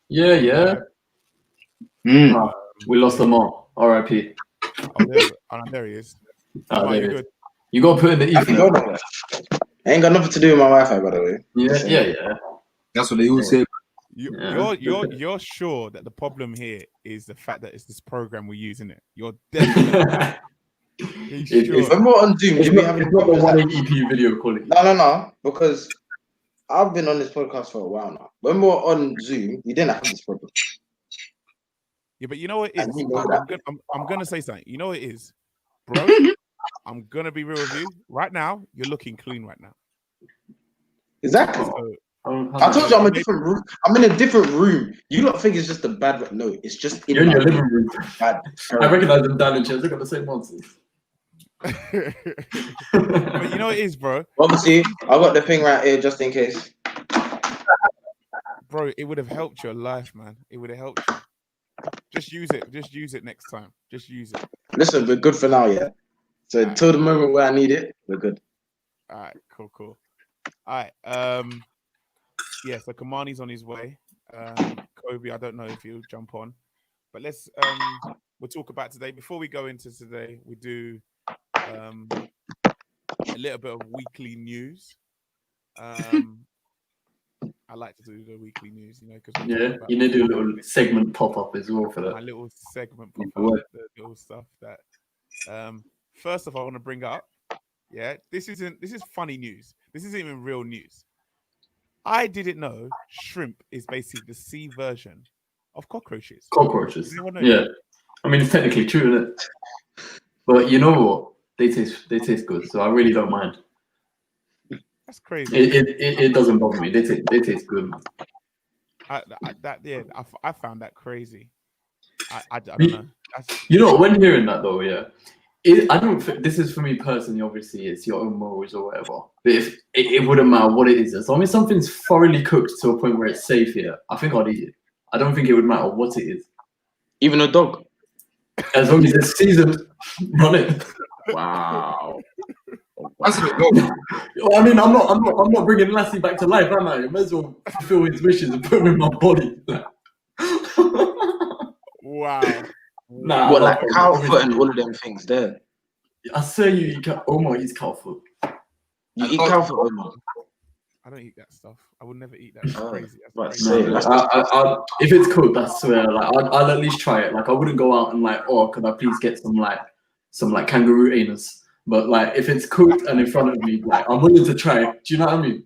Yeah, yeah. Nah, we lost them all. R.I.P. There he is. Oh, there you it is. good? You got to put in the Ethernet. Ain't got nothing to do with my Wi-Fi, by the way. Yeah. That's what they all say. You're sure that the problem here is the fact that it's this program we're using it? You're definitely sure. When we're on Zoom, it's not the 180p video quality. No, because I've been on this podcast for a while now. When we're on Zoom, we didn't have this problem. Yeah, but you know what it is? I'm gonna say something. You know what it is, bro? I'm gonna be real with you. Right now, you're looking clean right now. Exactly. So, I told you I'm a different room. I'm in a different room. You don't think it's just a bad? No, it's just You're in your living room. Bad. I recognize them dining chairs. They got the same monsters. But you know what it is, bro. Obviously, I got the thing right here just in case. Bro, it would have helped your life, man. It would have helped you. Just use it. Just use it next time. Just use it. Listen, we're good for now, yeah. So until the moment where I need it, we're good. All right, cool. All right. Yeah, so Kamani's on his way. Kobe, I don't know if he'll jump on. But we'll talk about today. Before we go into today, we do a little bit of weekly news. I like to do the weekly news, because you need to do a little segment pop up as well for that. My little segment pop up, the little stuff that. First of all, I want to bring up. Yeah, this is funny news. This isn't even real news. I didn't know shrimp is basically the sea version of cockroaches. Cockroaches. Yeah, I mean it's technically true, isn't it? But you know what? They taste good, so I really don't mind. That's crazy. It doesn't bother me. They taste good. I found that crazy. I don't know. You know, when hearing that though, yeah, I don't. This is for me personally. Obviously, it's your own morals or whatever. But if it wouldn't matter what it is, as long as something's thoroughly cooked to a point where it's safe here, I think I'd eat it. I don't think it would matter what it is. Even a dog. As long as it's seasoned, run it. Wow. I mean, I'm not bringing Lassie back to life, am I? I might as well fulfill his wishes and put him in my body. Wow. Nah. What, like cow foot and all of them things there? I say you eat Omar eats cow foot. You eat cow foot, Omar? I don't eat that stuff. I would never eat that. That's crazy. That's crazy. If it's cooked, I swear, like I'll at least try it. Like I wouldn't go out and like, oh, could I please get some kangaroo anus? But like, if it's cooked and in front of me, like I'm willing to try it. Do you know what I mean?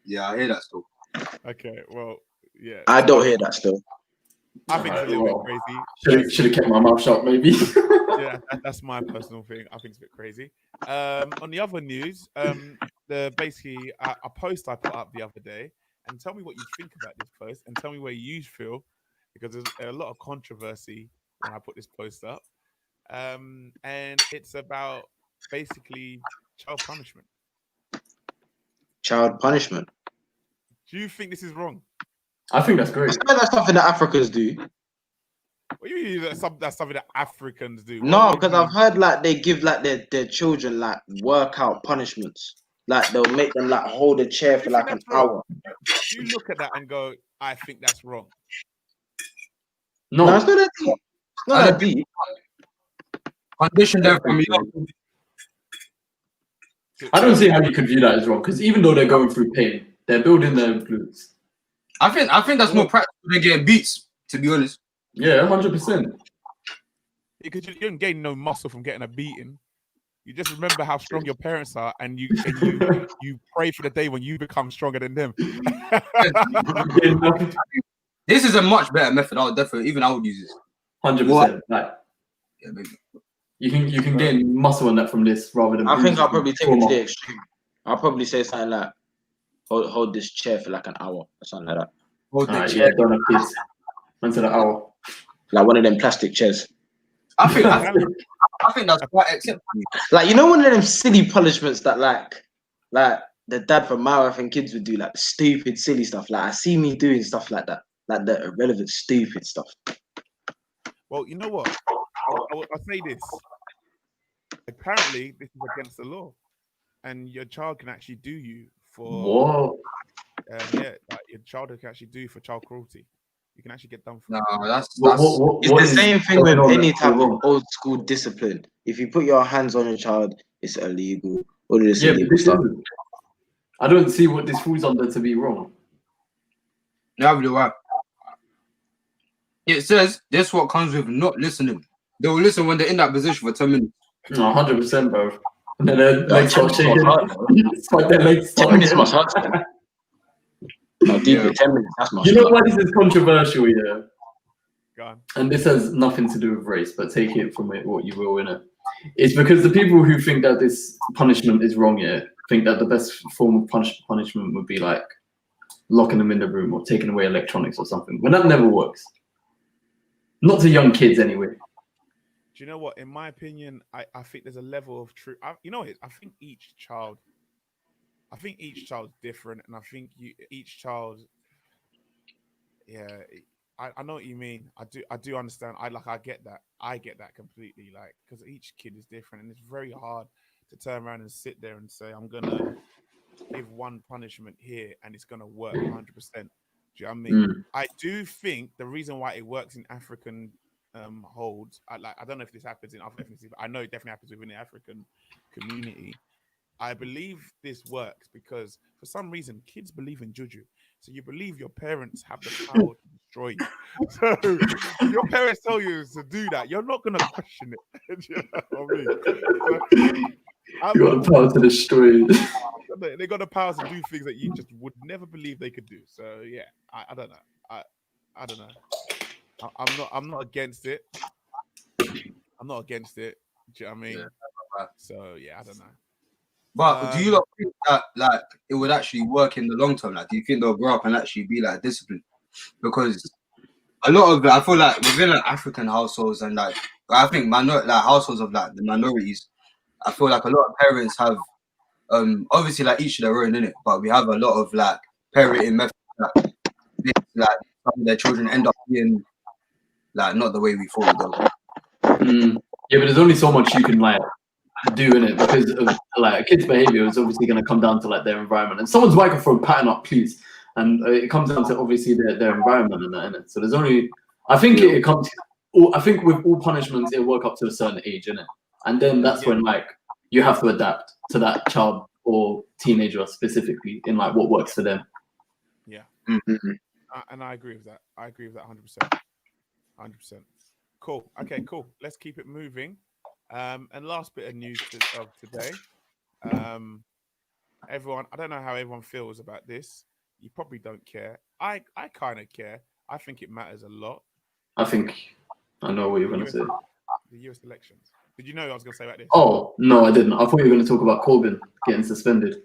Yeah, I hear that still. Okay, well, yeah. I don't hear that still. I think it's a little bit crazy. Should have kept my mouth shut, maybe. Yeah, that's my personal thing. I think it's a bit crazy. On the other news, basically a post I put up the other day, and tell me what you think about this post, and tell me where you feel, because there's a lot of controversy when I put this post up, and it's about basically child punishment. Child punishment. Do you think this is wrong? I think that's great. That's something that Africans do. What do you mean that's something that Africans do? No, because I've heard like they give like their children like workout punishments. Like they'll make them like hold a chair for like an hour. You look at that and go, I think that's wrong. No, it's not that deep. It's not that deep. Condition them from young. I don't see how you could view that as wrong, because even though they're going through pain, they're building their glutes. I think that's more practical than getting beats, to be honest. Yeah, 100%. Because you don't gain no muscle from getting a beating. You just remember how strong your parents are, and you pray for the day when you become stronger than them. This is a much better method. I would use this. 100%. Like, yeah, maybe. You can gain muscle on that from this rather than. I think I'll probably take it to the extreme. I'll probably say something like, hold this chair for like an hour or something like that. Hold the chair. Yeah, don't have kids. Until an hour. Like one of them plastic chairs. I think that's quite acceptable. Like, you know, one of them silly punishments that like the dad from my wife and kids would do, like stupid, silly stuff. Like I see me doing stuff like that, like the irrelevant, stupid stuff. Well, you know what? I'll say this. Apparently, this is against the law, and your child can actually do you for. Whoa. Like your child can actually do you for child cruelty. You can actually get done for No, it. that's It's what the is same thing with going on any that's so type of wrong? old school discipline. If you put your hands on a child, it's illegal. All of this Yeah, but illegal this stuff. isn't. I don't see what this falls under to be wrong. neither do I. It says this what comes with not listening. They will listen when they're in that position for 10 minutes. No, 100%, bro. And then their No, legs 10 start minutes must shaking. hurt, though. It's like their legs 10 start minutes must hurt. Then. No, deep Yeah. it. 10 minutes. That's much. You know why this is controversial, yeah? Go on. And this has nothing to do with race, but take it from it what you will in it. It's because the people who think that this punishment is wrong, yeah, think that the best form of punishment would be like locking them in the room or taking away electronics or something. When that never works. Not to young kids, anyway. Do you know what? In my opinion, I think there's a level of truth. You know what? I think each child's different, and I think each child. Yeah, I know what you mean. I do understand. I get that. I get that completely. Like, because each kid is different, and it's very hard to turn around and sit there and say, I'm gonna give one punishment here, and it's gonna work 100%. Do you know what I mean? Mm. I do think the reason why it works in African holds, I don't know if this happens in other ethnicities, but I know it definitely happens within the African community. I believe this works because for some reason kids believe in juju. So you believe your parents have the power to destroy you. So if your parents tell you to do that, you're not gonna question it. Do you know what I mean? So, You got the power to destroy. they got the power to do things that you just would never believe they could do. So yeah, I don't know. I don't know. I'm not against it. I'm not against it. Do you know what I mean? Yeah. So yeah, I don't know. But do you not think that like it would actually work in the long term? Like, do you think they'll grow up and actually be like disciplined? Because a lot of it, I feel like within like African households and like I think households of like the minorities, I feel like a lot of parents have obviously like each of their own in it, but we have a lot of like parenting methods that make, like some of their children end up being like not the way we thought they would. Yeah, but there's only so much you can like do in it because of like a kid's behavior is obviously going to come down to like their environment. And someone's microphone pattern up, please. And it comes down to obviously their environment and that, innit? So there's only, I think it comes. I think with all punishments, it'll work up to a certain age, innit? And then that's when like you have to adapt to that child or teenager specifically in like what works for them. Yeah. Mm-hmm. And I agree with that. I agree with that 100%. 100%. Cool. Okay, cool. Let's keep it moving. And last bit of news of today. Everyone, I don't know how everyone feels about this. You probably don't care. I kind of care. I think it matters a lot. I think I know what you're going to say. The US elections. Did you know I was going to say about this? Oh, no, I didn't. I thought you were going to talk about Corbyn getting suspended.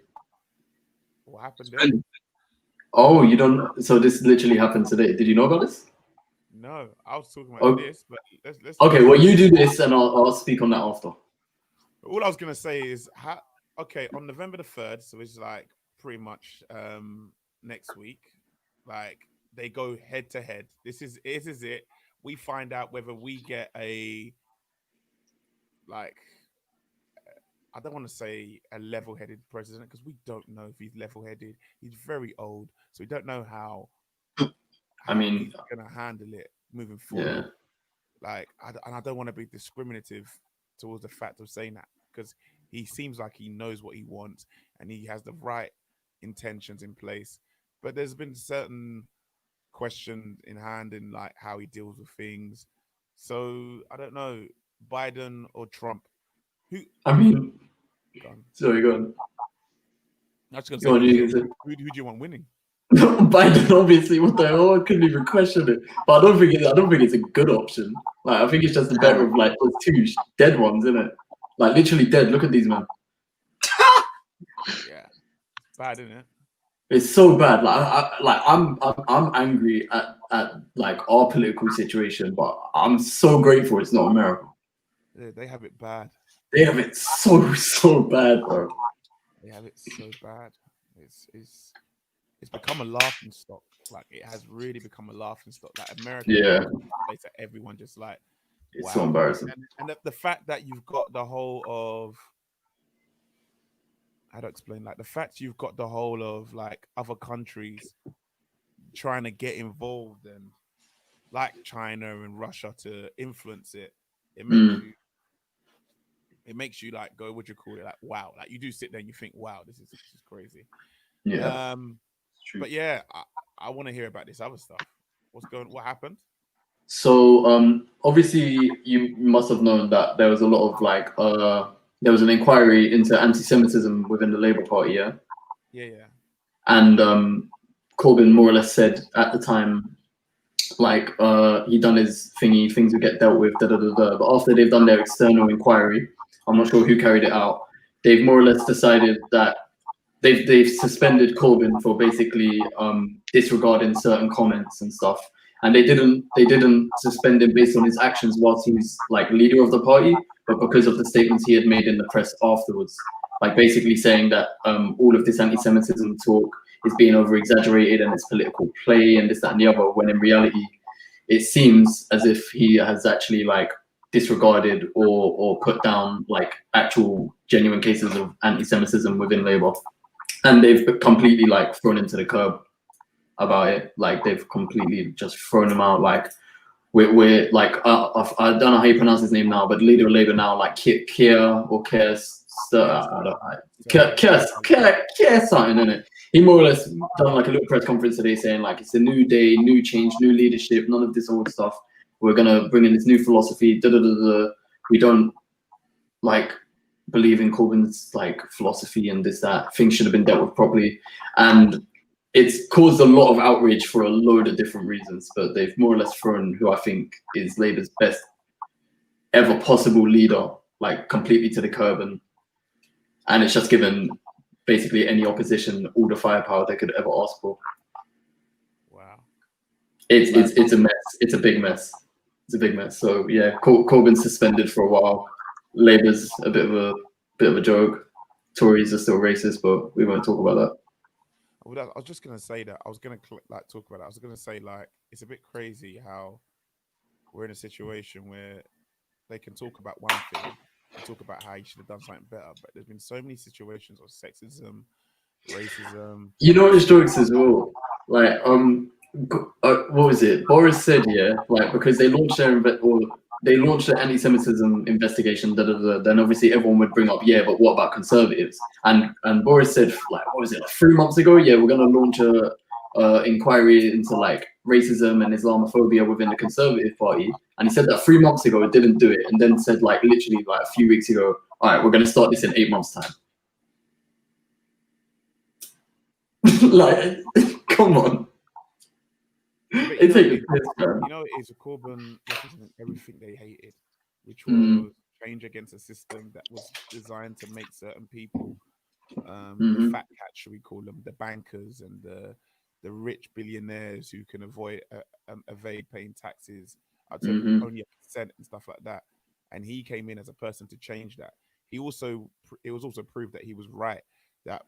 What happened there? Oh, you don't. So this literally happened today. Did you know about this? No, I was talking about this, but let's okay, well, you do this and I'll speak on that after. All I was going to say is, okay, on November the 3rd, so it's like pretty much next week, like they go head to head. This is it. We find out whether we get a, like, I don't want to say a level-headed president because we don't know if he's level-headed. He's very old, so we don't know how I mean, he's going to handle it moving forward. Yeah. Like, and I don't want to be discriminative towards the fact of saying that because he seems like he knows what he wants and he has the right intentions in place. But there's been certain questions in hand in like how he deals with things. So I don't know, Biden or Trump. I mean, Go on. sorry, go on. I was just Go on, gonna say, you can say. who do you want winning? Biden, obviously, what the hell? I couldn't even question it. But I don't think it's a good option. Like, I think it's just the better of like those two dead ones, isn't it? Like literally dead. Look at these men. Yeah, bad, isn't it? It's so bad. Like I'm angry at like our political situation, but I'm so grateful it's not America. Yeah, they have it bad. They have it so bad, bro. They have it so bad. It's become a laughing stock. Like it has really become a laughing stock. Like America, Yeah. place that everyone just like, It's wow. so embarrassing. And the fact that you've got the whole of, how to explain, like the fact you've got the whole of like other countries trying to get involved and like China and Russia to influence it, it makes you like go, what do you call it? Like, wow. Like you do sit there and you think, wow, this is crazy. Yeah. But yeah, I want to hear about this other stuff. What happened? So obviously you must have known that there was a lot of like there was an inquiry into anti-Semitism within the Labour Party, yeah. Yeah. And Corbyn more or less said at the time, like he done his thingy, things would get dealt with, da da da da. But after they've done their external inquiry, I'm not sure who carried it out. They've more or less decided that they've suspended Corbyn for basically disregarding certain comments and stuff. And they didn't suspend him based on his actions whilst he was like leader of the party, but because of the statements he had made in the press afterwards, like basically saying that all of this anti-Semitism talk is being over-exaggerated and it's political play and this, that, and the other. When in reality, it seems as if he has actually like disregarded or put down like actual genuine cases of anti-Semitism within Labour, and they've completely like thrown him to the curb about it. Like they've completely just thrown him out. Like we're like I don't know how you pronounce his name now, but leader of Labour now, like Keir or Keir something in it. He more or less done like a little press conference today saying like it's a new day, new change, new leadership, none of this old stuff. We're gonna bring in this new philosophy. We don't like believe in Corbyn's like philosophy and this, that. Things should have been dealt with properly, and it's caused a lot of outrage for a load of different reasons. But they've more or less thrown who I think is Labour's best ever possible leader like completely to the curb, and it's just given basically any opposition all the firepower they could ever ask for. Wow, it's a mess. It's a big mess. It's a big mess. So yeah, Corbyn's suspended for a while. Labour's a bit of a joke. Tories are still racist, but we won't talk about that. Well, I was just gonna say that. I was gonna like talk about it. I was gonna say like it's a bit crazy how we're in a situation where they can talk about one thing and talk about how you should have done something better, but there's been so many situations of sexism, racism. You know, it's jokes as well. Like what was it? Boris said, yeah, like because they launched the anti-Semitism investigation, then obviously everyone would bring up, yeah, but what about conservatives? And Boris said, like, what was it, like 3 months ago? Yeah, we're gonna launch a inquiry into like racism and Islamophobia within the Conservative Party. And he said that 3 months ago, didn't do it, and then said like literally like a few weeks ago, all right, we're gonna start this in 8 months' time. Like, come on. It's like you know, it's a Corbyn representing everything they hated, which was change against a system that was designed to make certain people, the fat cats, should we call them, the bankers and the rich billionaires who can evade paying taxes up to only 1% and stuff like that. And he came in as a person to change that. It was also proved that he was right, that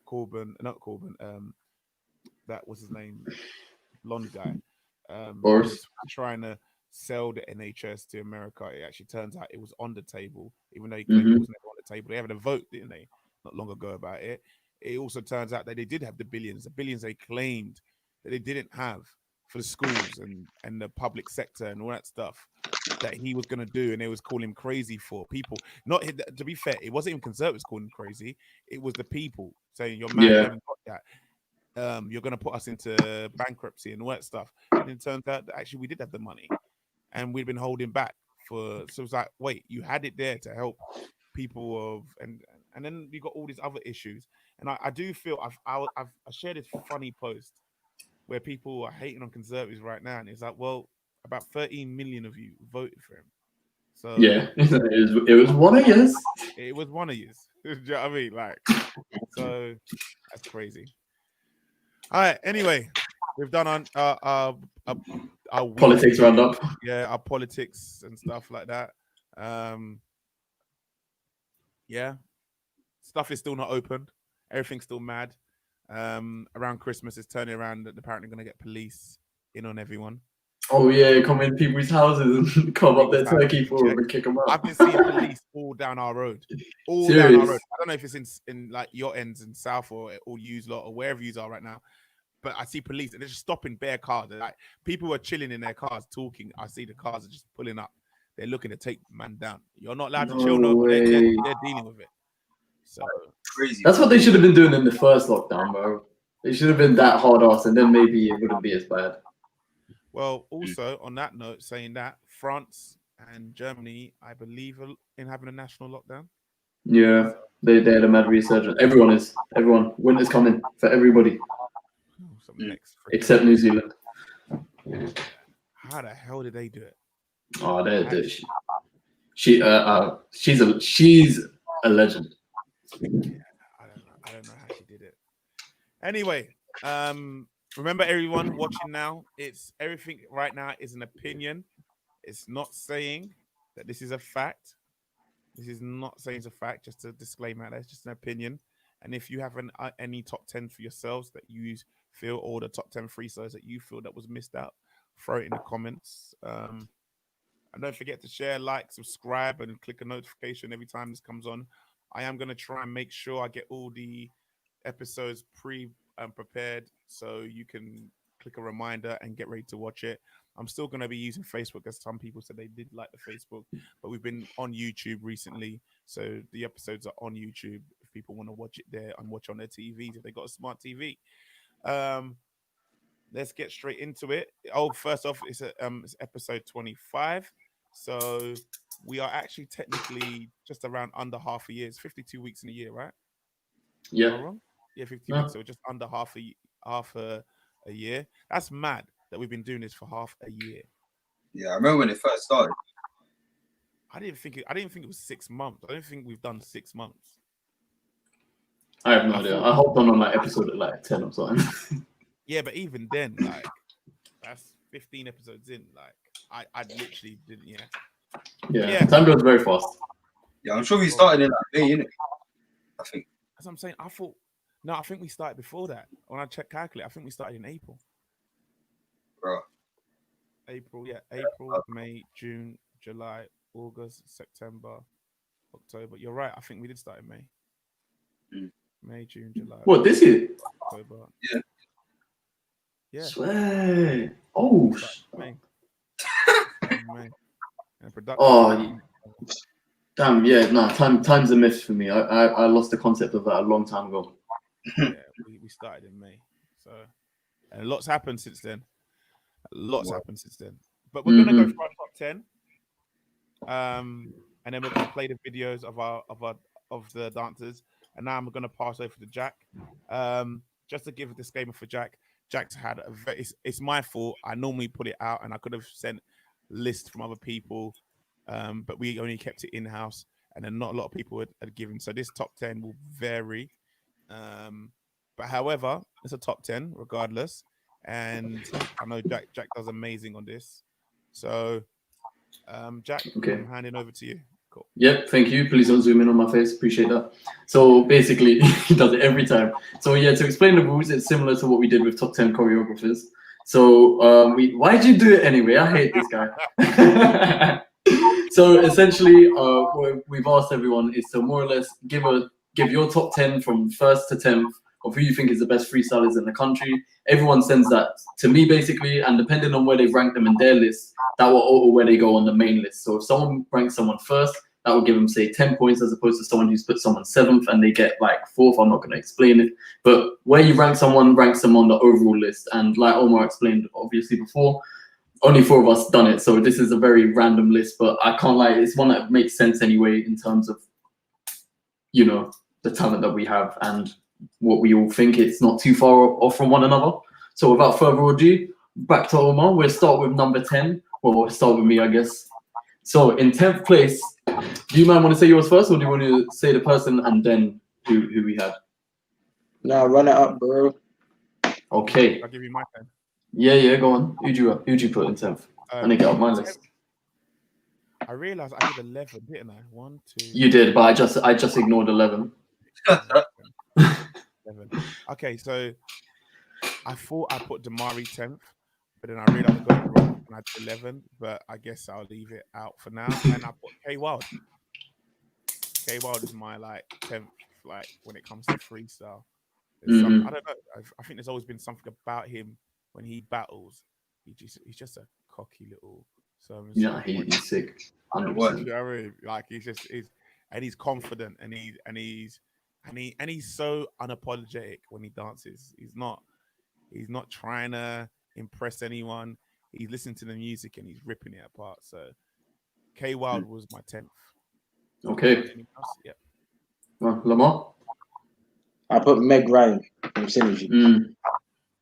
that was his name, blonde guy. Was trying to sell the NHS to America. It actually turns out it was on the table, even though he claimed it was never on the table. They had a vote, didn't they, not long ago about it. It also turns out that they did have the billions they claimed that they didn't have for the schools and the public sector and all that stuff that he was going to do, and they was calling him crazy for people. Not to be fair, it wasn't even Conservatives calling him crazy. It was the people saying, "You're mad, you haven't got that. You're going to put us into bankruptcy and all that stuff." And it turns out that actually we did have the money and we'd been holding back so it's like, wait, you had it there to help people and then you got all these other issues. And I do feel I shared this funny post where people are hating on Conservatives right now, and it's like, well, about 13 million of you voted for him. So yeah, it was one of yours. It was one of yours. Do you know what I mean? Like, so that's crazy. All right. Anyway, we've done our politics roundup. Yeah, our politics and stuff like that. Yeah, stuff is still not open. Everything's still mad. Around Christmas, it's turning around that apparently going to get police in on everyone. Oh yeah, come in people's houses and come up their turkey for them and kick them out. I've been seeing police all down our road. Down our road. I don't know if it's in like your ends in South or Use lot or wherever you are right now. but I see police and they're just stopping bare cars. They're like people are chilling in their cars talking. I see the cars are just pulling up. They're looking to take man down. You're not allowed to chill, No no, but way. they're dealing with it. So Crazy. That's what they should have been doing in the first lockdown, bro. It should have been that hard ass, and then maybe it wouldn't be as bad. well, also on that note, saying that France and Germany, I believe, are in having a national lockdown. Yeah, they had a mad resurgence. Everyone is. Everyone. Winter's coming for everybody Some next freaking- except New Zealand. How the hell did they do it? Oh, she's a legend. I don't know how she did it. Anyway, remember everyone watching now, it's everything right now is an opinion. It's not saying that this is a fact. This is not saying it's a fact, just a disclaimer, that's just an opinion. And if you have any top 10 for yourselves that you feel, or the top 10 freestyles that you feel that was missed out, throw it in the comments. And don't forget to share, like, subscribe, and click a notification every time this comes on. I am going to try and make sure I get all the episodes prepared so you can click a reminder and get ready to watch it. I'm still going to be using Facebook, as some people said they did like the Facebook, but we've been on YouTube recently. So the episodes are on YouTube if people want to watch it there and watch on their TVs if they got a smart TV. Let's get straight into it. Oh, first off, it's episode 25. So we are actually technically just around under half a year. It's 52 weeks in a year, right? Yeah. Am I wrong? Yeah, 52 weeks. So just under half a year. That's mad that we've been doing this for half a year. Yeah, I remember when it first started. I didn't think it was 6 months. I don't think we've done 6 months. I have no idea. I hopped on like episode at like 10 or something. Yeah, but even then, like, that's 15 episodes in. Like, I literally didn't. Yeah, time goes very fast. Yeah, I'm sure we started in like May, innit? I think. That's what I'm saying. I think we started before that. When I checked calculate, I think we started in April. Bro. April, May, June, July, August, September, October. You're right. I think we did start in May. May, June, July. What, this year? October. Yeah. Yeah. Swear. Oh. May. May. And production. Oh. Damn. Yeah. Nah. Time's a myth for me. I lost the concept of that a long time ago. Yeah. We started in May. So, and lots happened since then. Happened since then. But we're gonna go for our top 10. And then we're gonna play the videos of the dancers. And now I'm gonna pass over to Jack. Just to give a disclaimer for Jack. Jack's had it's my fault. I normally put it out, and I could have sent lists from other people, but we only kept it in house, and then not a lot of people had given. So this top 10 will vary. But however, it's a top 10 regardless. And I know Jack does amazing on this. So, Jack, okay. I'm handing over to you. Cool. Yep, thank you. Please don't zoom in on my face. Appreciate that. So basically, he does it every time. So yeah, to explain the rules, it's similar to what we did with top 10 choreographers. So why'd you do it anyway? I hate this guy. So essentially, what we've asked everyone is to more or less give your top 10 from 1st to 10th of who you think is the best freestylers in the country. Everyone sends that to me basically, and depending on where they've ranked them in their list, that will alter where they go on the main list. So if someone ranks someone first, that will give them say 10 points as opposed to someone who's put someone 7th and they get like 4th. I'm not going to explain it, but where you rank someone ranks them on the overall list. And like Omar explained obviously before, only 4 of us done it, so this is a very random list, but I can't lie, it's one that makes sense anyway in terms of, you know, the talent that we have and what we all think. It's not too far off from one another. So without further ado, back to Omar. We'll start with number 10. Well, we'll start with me, I guess. So in 10th place, do you mind want to say yours first, or do you want to say the person and then who we had? Nah, run it up, bro. Okay. I'll give you my 10. Yeah, go on. Who'd you put in 10th? And then get up my list. I realized I did 11, didn't I? 1, 2. You did, but I just ignored 11. 11. Okay, so I thought I put Damari 10th, but then I realized I got it wrong and I did 11, but I guess I'll leave it out for now. And I put K Wild. K Wild is my like 10th, like when it comes to freestyle. There's some, I don't know. I think there's always been something about him when he battles. He's just a cocky little. Yeah, he's sick. 100%. You know what I mean? Like he's confident and he's so unapologetic when he dances. He's not trying to impress anyone. He's listening to the music and he's ripping it apart. So K Wild was my 10th. Okay. Anything else? Yep. Lamar? I put Meg Ryan from Synergy.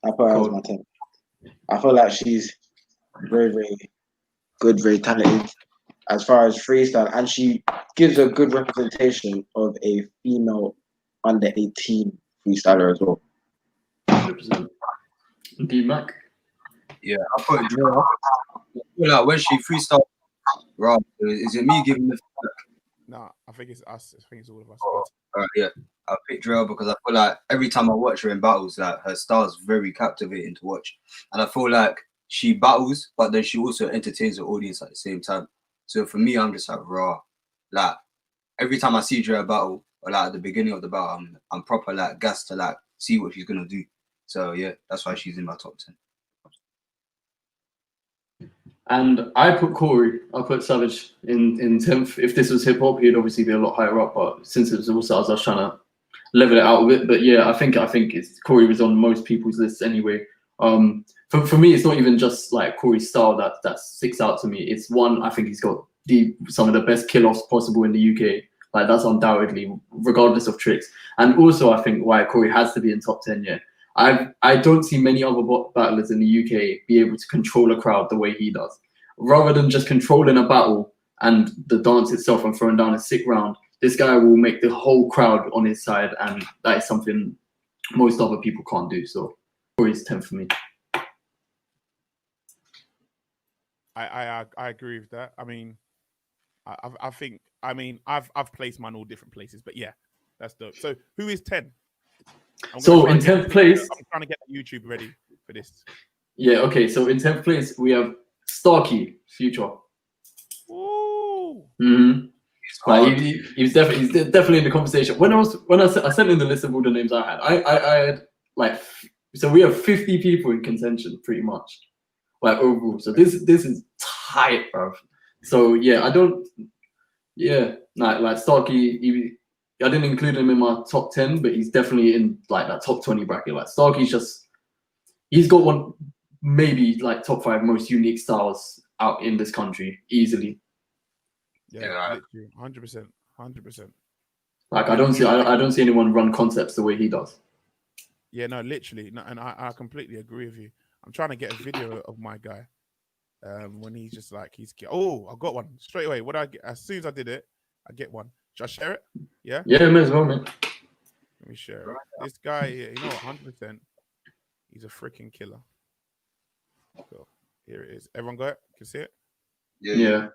I put her as my 10th. I feel like she's very, very good, very talented as far as freestyle, and she gives a good representation of a female under 18 freestyler as well. 100%. D-Mac? Yeah, I put Drill. I feel like when she freestyle, Rob, is it me giving the Nah, I think it's us. I think it's all of us. yeah, I picked Drill because I feel like every time I watch her in battles, like her style is very captivating to watch, and I feel like she battles, but then she also entertains the audience at the same time. So for me, I'm just like raw. Like every time I see Drill battle, or like at the beginning of the battle, I'm proper like gassed to like see what she's gonna do. So yeah, that's why she's in my top 10. And I put Corey. I put Savage in 10th. If this was hip hop, he'd obviously be a lot higher up. But since it was all stars, I was trying to level it out a bit. But yeah, I think it's Corey was on most people's lists anyway. For me, it's not even just like Corey's style that sticks out to me. It's one, I think he's got some of the best kill-offs possible in the UK. Like that's undoubtedly, regardless of tricks. And also, I think why Corey has to be in top 10. Yeah. I don't see many other battlers in the UK be able to control a crowd the way he does. Rather than just controlling a battle and the dance itself and throwing down a sick round, this guy will make the whole crowd on his side, and that is something most other people can't do. So Corey's 10 for me. I agree with that. I mean, I think I've placed mine all different places, but yeah, that's dope. So who is 10? So in 10th place, I'm trying to get YouTube ready for this. Yeah, okay. So in 10th place, we have Starkey, Future. Ooh. Like he's definitely in the conversation. When I sent in the list of all the names I had, I had like, so we have 50 people in contention pretty much, like overall. So this is tight, bro. So yeah, like Starkey, I didn't include him in my top 10, but he's definitely in like that top 20 bracket. Like Starkey's he's got one, maybe like top 5 most unique styles out in this country easily. Yeah, 100%. Like I don't see anyone run concepts the way he does. Yeah, no, literally, no, and I completely agree with you. I'm trying to get a video of my guy, when he's just like I got one straight away. What I get as soon as I did it, I get one. Should I share it? Yeah. Yeah, may as well, man. Let me share it. This guy here, 100%. He's a freaking killer. So here it is. Everyone got it? Can see it? Yeah.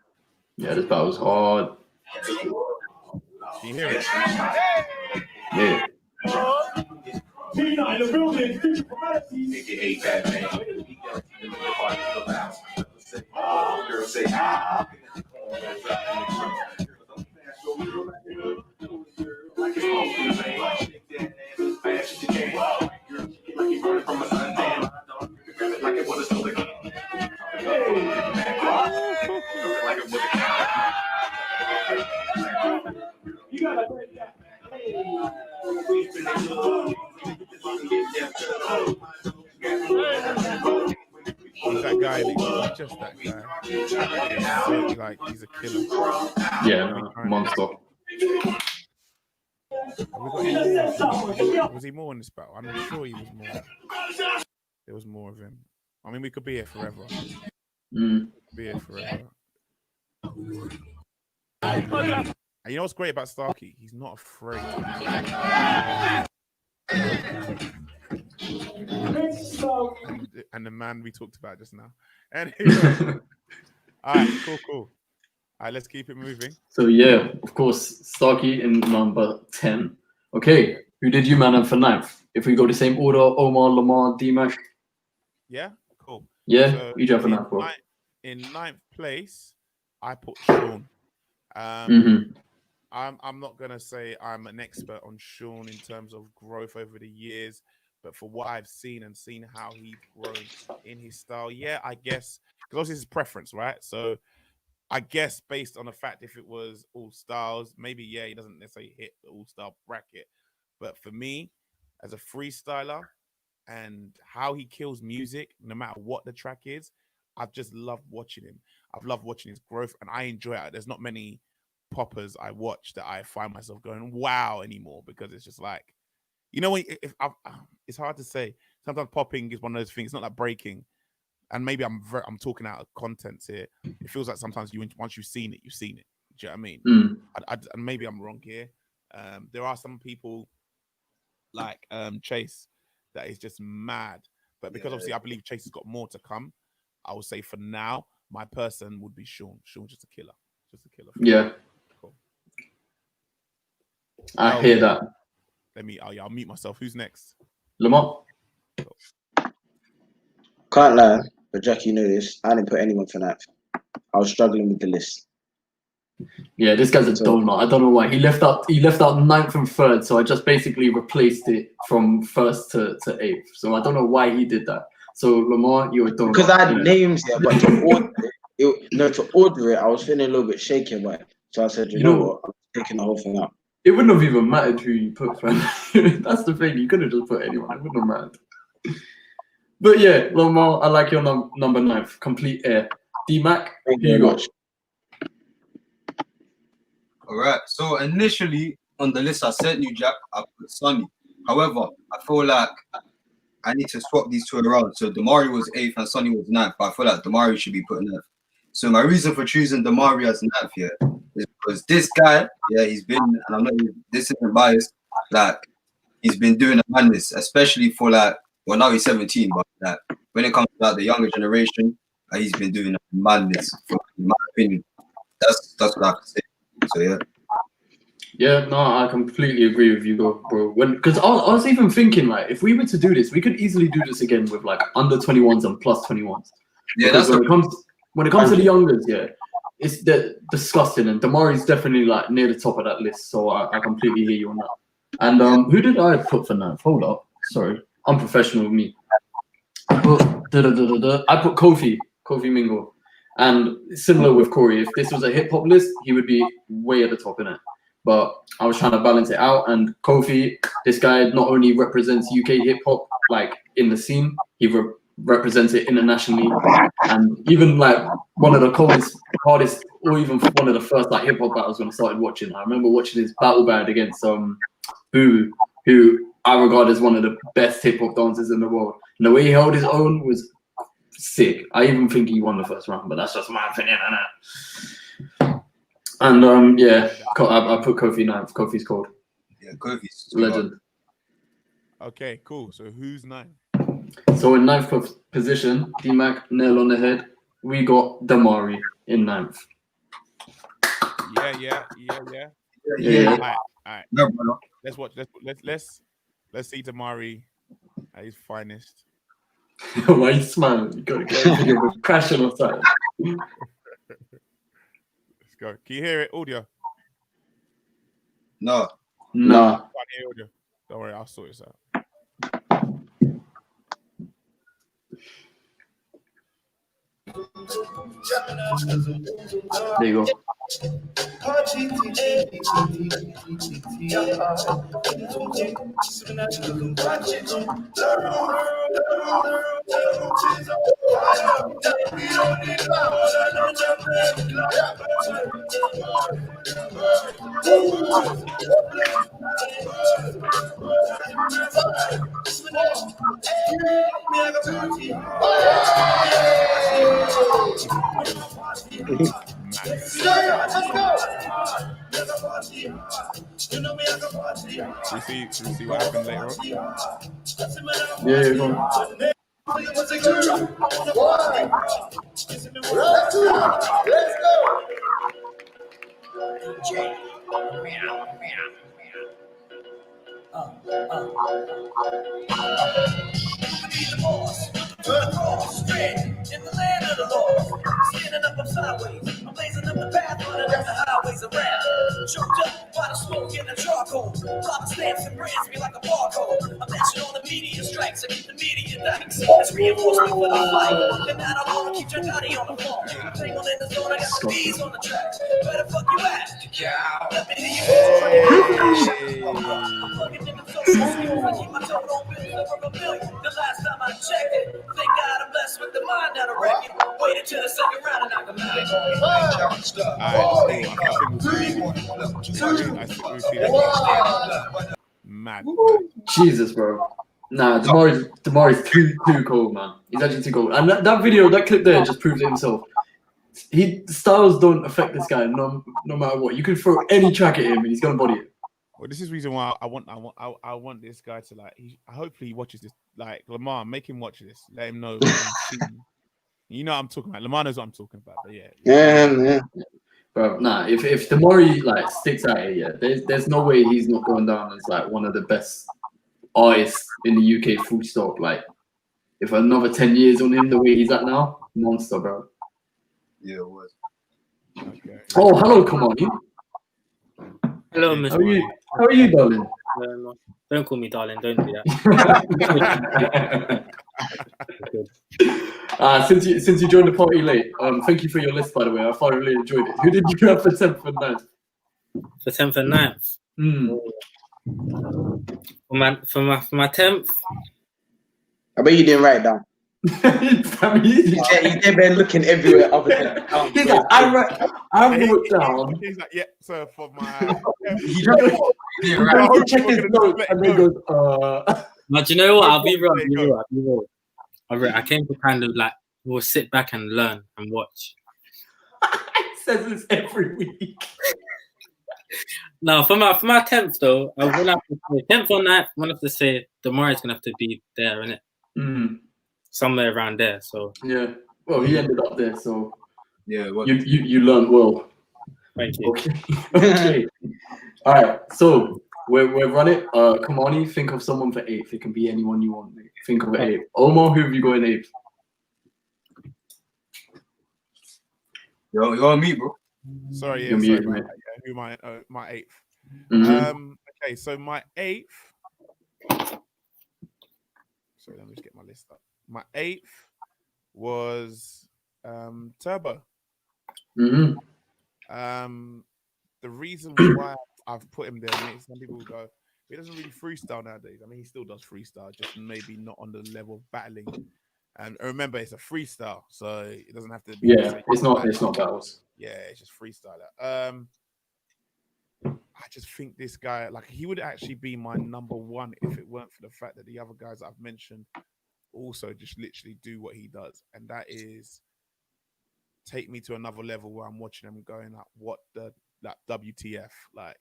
This battle's hard. Can you hear it? Yeah. Tina in the building. AKA Batman. Girl say ah. You gotta break that. He's that guy. He's just that guy. He's a killer. Yeah, no, monster. Was he more in this battle? I'm sure he was more. There was more of him. I mean, we could be here forever. Be here forever. And you know what's great about Starkey? He's not afraid. And the man we talked about just now. Anyway. All right, cool. All right, let's keep it moving. So yeah, of course, Starkey in number 10. Okay, who did you man have for 9th? If we go the same order, Omar, Lamar, D-Mac. Yeah, cool. Yeah, so you have for 9th, bro. In 9th place, I put Sean. I'm not gonna say I'm an expert on Sean in terms of growth over the years, but for what I've seen and seen how he's grown in his style, yeah, I guess because obviously it's preference, right? So I guess based on the fact if it was all styles, maybe yeah, he doesn't necessarily hit the all star bracket. But for me, as a freestyler and how he kills music, no matter what the track is, I've just loved watching him. I've loved watching his growth, and I enjoy it. There's not many poppers I watch that I find myself going wow anymore because it's just like, if it's hard to say. Sometimes popping is one of those things. It's not like breaking, and maybe I'm talking out of content here. It feels like sometimes once you've seen it, you've seen it. Do you know what I mean? And maybe I'm wrong here. There are some people like Chase that is just mad, but because obviously I believe Chase has got more to come, I would say for now my person would be Sean. Sean's just a killer, Yeah, cool. I hear that. I'll mute myself. Who's next? Lamont. Can't lie, but Jack, you know this. I didn't put anyone for ninth. I was struggling with the list. Yeah, this guy's a donut. I don't know why. He left out ninth and third, so I just basically replaced it from first to eighth. So I don't know why he did that. So Lamar, you're a donut. Because I had names here, but to order it, I was feeling a little bit shaky about it. So I said, you know what, I'm taking the whole thing out. It wouldn't have even mattered who you put, fam. That's the thing. You could have just put anyone. It wouldn't have mattered. But yeah, Lamar, I like your number 9th. Complete air. D-Mac, who you got? All right. So initially on the list I sent you, Jack, I put Sonny. However, I feel like I need to swap these two around. So Damari was 8th and Sonny was 9th, but I feel like Damari should be put 9th. So my reason for choosing Damari as 9th here is because this guy, he's been, and I'm not, this isn't biased, like he's been doing a madness, especially for like, well now he's 17, but like when it comes to like the younger generation, he's been doing a madness, in my opinion. That's what I have to say. So yeah. Yeah, no, I completely agree with you, bro. Because I was even thinking, like, if we were to do this, we could easily do this again with like under 21s and plus 21s. Yeah, because when it comes to the youngers, it's disgusting, and Damari's definitely like near the top of that list. So I completely hear you on that. And who did I put for 9th? Hold up, sorry, unprofessional of me. I put Kofi Mingo. And similar with Corey, if this was a hip hop list, he would be way at the top in it. But I was trying to balance it out. And Kofi, this guy not only represents UK hip hop like in the scene, he represents it internationally. And even like one of the hardest, or even one of the first like hip hop battles when I started watching. I remember watching his battle band against who I regard as one of the best hip hop dancers in the world. And the way he held his own was sick. I even think he won the first round, but that's just my opinion. And I put Kofi 9th. Kofi's cold. Yeah, Kofi's legend. Okay, cool. So who's 9th? So in 9th position, D-Mac, nail on the head. We got Damari in 9th. Yeah. All right. No, bro. Let's watch. Let's see Damari at his finest. Why are you smiling? You gotta get a video of crashing or something. Let's go. Can you hear it? Audio? No. Nah. I can't hear audio. Don't worry, I'll sort this out. There you go. Should we see what happens later on? Yeah, go on. Let's go. In the land of the Lord, standing up, I'm sideways. I'm blazing up the path, running up the highways around. choked up by the smoke and the charcoal. Robbing stamps and brands me like a barcode. I'm matching all the media strikes. I keep the media dikes. That's reinforcement for the fight. And now I wanna keep your daddy on the phone. Tangled in the zone, I got the bees on the track. Better fuck you at. Let me hear you. Fucking in the social skills. I keep my tone on bills over $1 million. The last time I checked it. Thank God I'm blessed with the mind that I reckon. Waited till the second round and I can make it. Mad. Jesus, bro. Nah, Damari's too cold, man. He's actually too cold. And that video, that clip there just proves it himself. Styles don't affect this guy no matter what. You can throw any track at him and he's gonna body it. Well, this is the reason why I want this guy to like. Hopefully he watches this. Like Lamar, make him watch this. Let him know. You know what I'm talking about. Lamar knows what I'm talking about. But Yeah. Bro, nah. If Damari like sticks at it, yeah, there's no way he's not going down as like one of the best artists in the UK. Full stop. Like, if another 10 years on him the way he's at now, monster, bro. Yeah, it was. Okay. Oh, hello, come on. Hello, Miss. How are you, darling? Don't call me darling. Don't do that. Since you joined the party late, thank you for your list, by the way. I thoroughly enjoyed it. Who did you have for 10th and 9th? For 10th and 9th. For my 10th. I bet you didn't write it down. He's You've been looking everywhere other than He's like, I wrote down. He's like, yeah, so for my. He checked his notes and then goes, But you know what? I'll be real. I came to kind of like, we'll sit back and learn and watch. He says this every week. Now, for my 10th though, I will have to say 10th or 9th. I'm gonna have to say Damari's gonna have to be there, innit? Somewhere around there. So yeah. Well, he ended up there, so yeah. Well, you learned well. Thank you. Okay. All right. So we're running. Kamani, think of someone for 8th. It can be anyone you want. Mate. Think of 8th. Omar, who have you got in 8th? Yo, you on me, bro? Sorry, You're sorry, muted, mate. who my 8th? Okay, so my 8th. Sorry, let me just get my list up. My 8th was Turbo. The reason why I've put him there, I mean, some people will go, he doesn't really freestyle nowadays. I mean, he still does freestyle, just maybe not on the level of battling. And remember, it's a freestyle, so it doesn't have to be. Yeah, it's not battles. Yeah, it's just freestyler. I just think this guy, like, he would actually be my number one if it weren't for the fact that the other guys that I've mentioned also just literally do what he does, and that is take me to another level where I'm watching him going like, what the WTF, like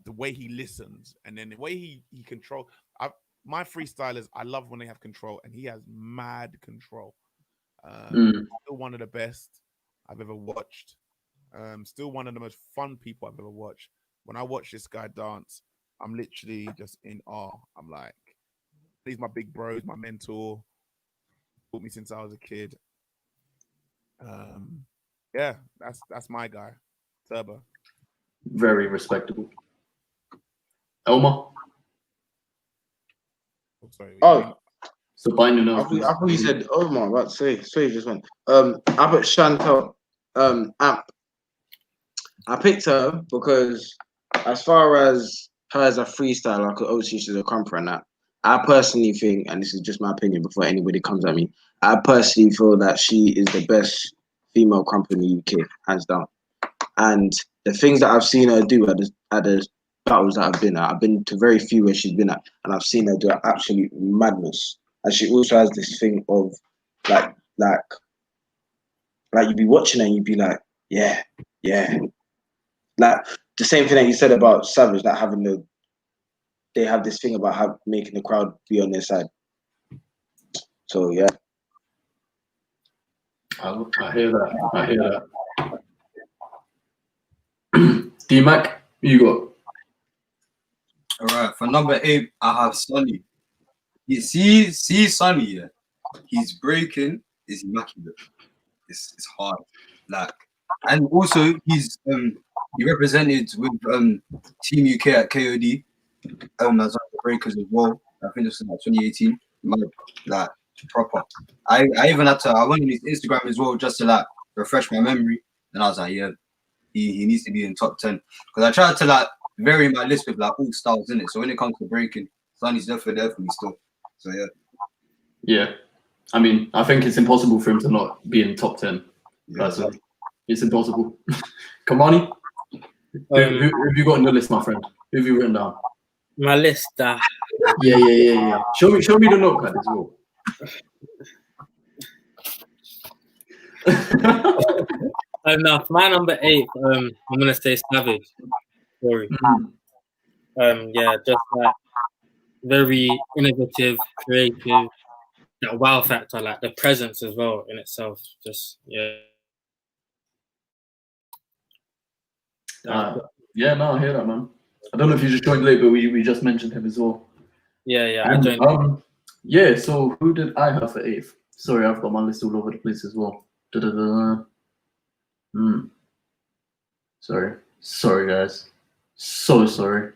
the way he listens and then the way he control. My freestylers, I love when they have control, and he has mad control. Still one of the best I've ever watched. Still one of the most fun people I've ever watched. When I watch this guy dance, I'm literally just in awe. I'm like, he's my big bro, he's my mentor. Taught me since I was a kid. Yeah, that's my guy, Turbo. Very respectable. Elma. Oh, sorry. So binding I up. thought you said Omar. What? Sorry, just went. I put Chantel. Amp. I picked her because, as far as her as a freestyler, I could obviously she's a comfort and that. I personally think, and this is just my opinion before anybody comes at me, I personally feel that she is the best female comp in the UK, hands down. And the things that I've seen her do at the battles that I've been to very few where she's been at, and I've seen her do absolute madness. And she also has this thing of like you'd be watching her and you'd be like, yeah. Like the same thing that you said about Savage, that they have this thing about making the crowd be on their side. So yeah. I hear that. D-Mac, you got? All right, for number 8, I have Sonny. You see Sonny, yeah. He's breaking is immaculate. It's hard, like, and also he's he represented with Team UK at KOD. As one of the breakers as well. I think this was like 2018. Like proper. I even had to. I went on his Instagram as well just to like refresh my memory. And I was like, yeah, he needs to be in top 10 because I tried to like vary my list with like all styles in it. So when it comes to breaking, Sonny's definitely there for me still. So yeah. Yeah, I mean, I think it's impossible for him to not be in top 10. Yeah, Personally, it's impossible. Kamani, who have you got on your list, my friend? Who have you written down? My list. Yeah. Show me the notepad as well. Now, for my number 8, I'm gonna say Savage. Sorry. Yeah, just like very innovative, creative. That wow factor, like the presence as well in itself. Just yeah. Yeah, no, I hear that, man. I don't know if you just joined late, but we just mentioned him as well. Yeah, And, I joined. Yeah, so who did I have for 8th? Sorry, I've got my list all over the place as well. Sorry, guys. So sorry.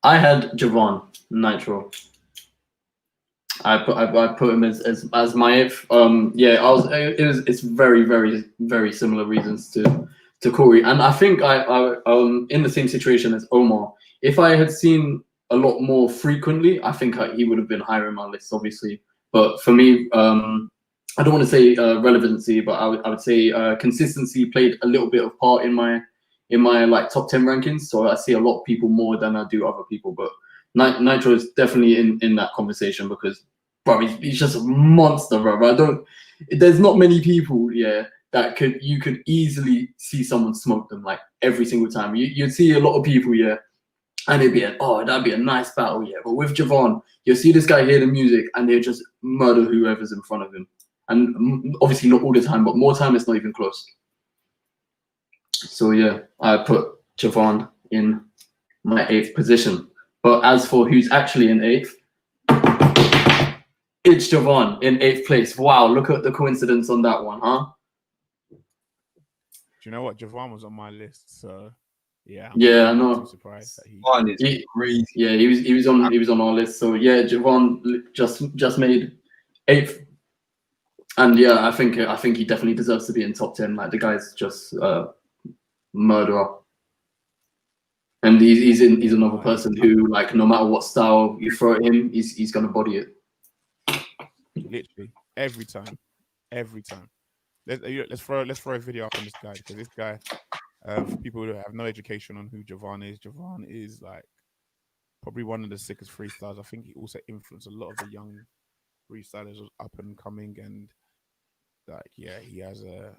I had Javon Nitro. I put him as my 8th. Yeah, it's very, very, very similar reasons to Corey, and I think I in the same situation as Omar. If I had seen a lot more frequently, I think he would have been higher in my list, obviously. But for me, I don't want to say relevancy, but I would say consistency played a little bit of part in my like top 10 rankings. So I see a lot of people more than I do other people. But Nitro is definitely in that conversation because, bro, he's just a monster, bro. There's not many people, that you could easily see someone smoke them like every single time. You'd see a lot of people, and it'd be that'd be a nice battle, But with Javon, you'll see this guy hear the music and they'll just murder whoever's in front of him. And obviously not all the time, but more time it's not even close. So yeah, I put Javon in my 8th position. But as for who's actually in 8th, it's Javon in 8th place. Wow, look at the coincidence on that one, huh? Do you know what? Javon was on my list, so yeah. I know. Too surprised that he crazy. Yeah, he was on our list. So yeah, Javon just made 8th, and yeah, I think he definitely deserves to be in top 10. Like the guy's just murderer, and he's another person who, like, no matter what style you throw at him, he's gonna body it. Literally every time. Let's throw a video up on this guy because this guy, for people who have no education on who Javon is like probably one of the sickest freestylers. I think he also influenced a lot of the young freestylers up and coming, and like he has a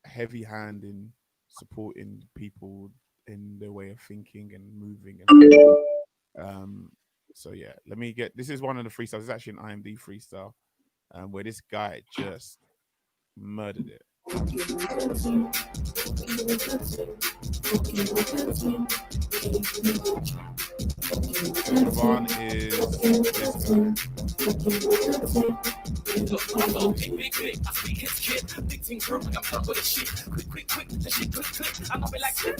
heavy hand in supporting people in their way of thinking and moving. And so yeah, this is one of the freestyles. It's actually an IMD freestyle, where this guy just murdered it. Javon is this guy. I speak his kid. Big team girl, like I'm done with this shit. Quick, that shit click. I'm gonna be like, take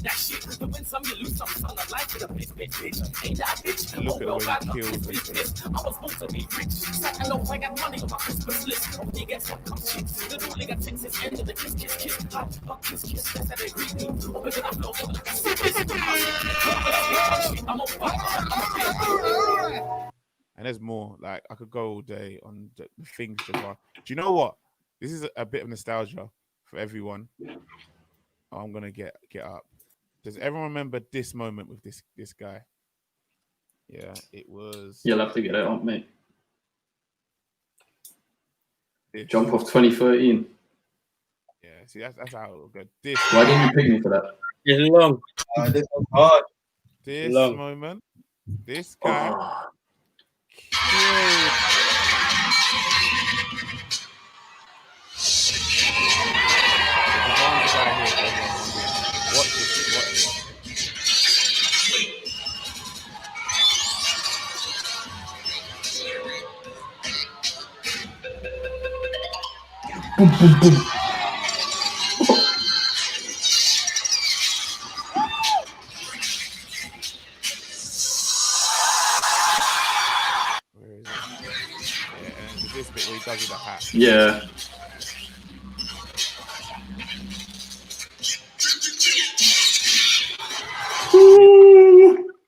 that shit. But when some you lose some, son, I like it. Bitch. Ain't that bitch? Look at the way he kills this. I was supposed to be rich. Second low, I got money on my Christmas list. Hope he gets what comes shit. The dude got takes his end of the kiss. Hot, kiss. That's how they greet me. Open it up, flow, like I said. I'm on fire. And there's more. Like I could go all day on the things Javon. Do you know what? This is a bit of nostalgia for everyone. I'm gonna get up. Does everyone remember this moment with this guy? Yeah, it was. You'll have to get it on, mate. This. Jump off 2013. Yeah, see that's how it will go. Why didn't you pick me for that? It's long. This was hard. This long. moment, this guy. Watch this. Boom. Yeah.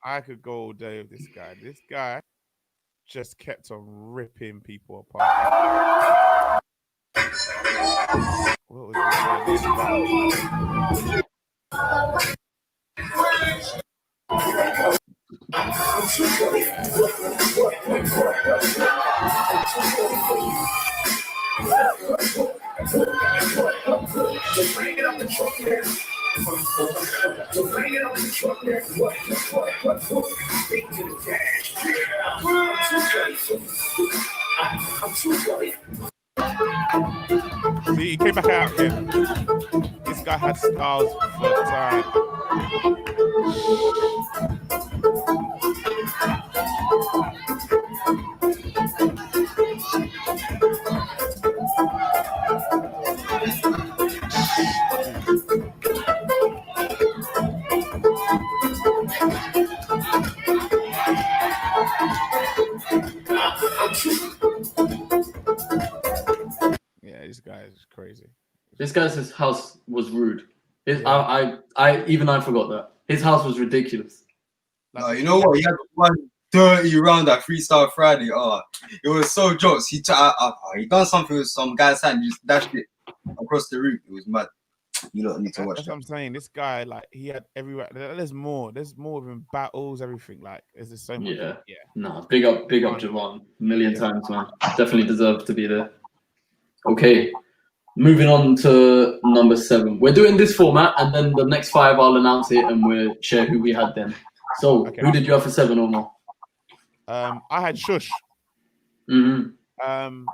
I could go all day with this guy. This guy just kept on ripping people apart. What was it? Yeah, this guy. See, he came back out again. This guy had styles for time. Yeah, this guy is crazy. This guy's house was rude. I forgot that. His house was ridiculous. No, you know what? He had one dirty round at Freestyle Friday. Oh, it was so jokes. He done something with some guy's hand, just dashed it across the roof. It was mad. You don't need to watch That's that. what I'm saying. This guy, like, he had everywhere. There's more. There's more of him. Battles, everything. Like, there's just so much. Yeah. Yeah. No, big up Javon. A million times, man. Definitely deserves to be there. Okay. Moving on to number 7. We're doing this format, and then the next 5 I'll announce it and we'll share who we had then. So, Okay. who did you have for 7, Omar? I had Shush. Mm-hmm.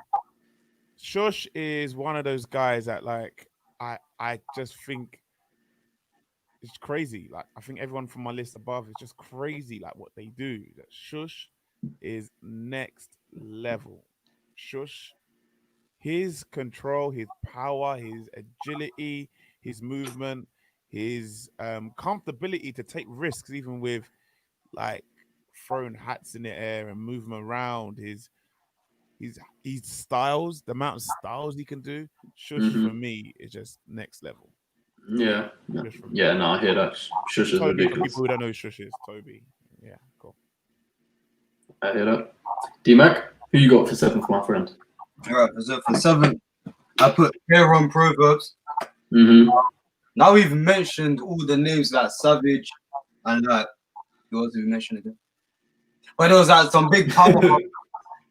Shush is one of those guys that, like, I just think it's crazy. Like, I think everyone from my list above is just crazy, like what they do. That Shush is next level. Shush, his control, his power, his agility, his movement, his comfortability to take risks, even with like throwing hats in the air and moving around. His styles, the amount of styles he can do. Shush for me is just next level. Yeah. Yeah, no, I hear that. Shush is Toby, for ridiculous. people who don't know who Shush is, Toby. Yeah, cool. I hear that. D-Mac, who you got for 7th, my friend? All right, so for 7, I put Aaron Proverbs. Mm-hmm. Now we've mentioned all the names like Savage and like, who else did we mention again? But there was like some big power.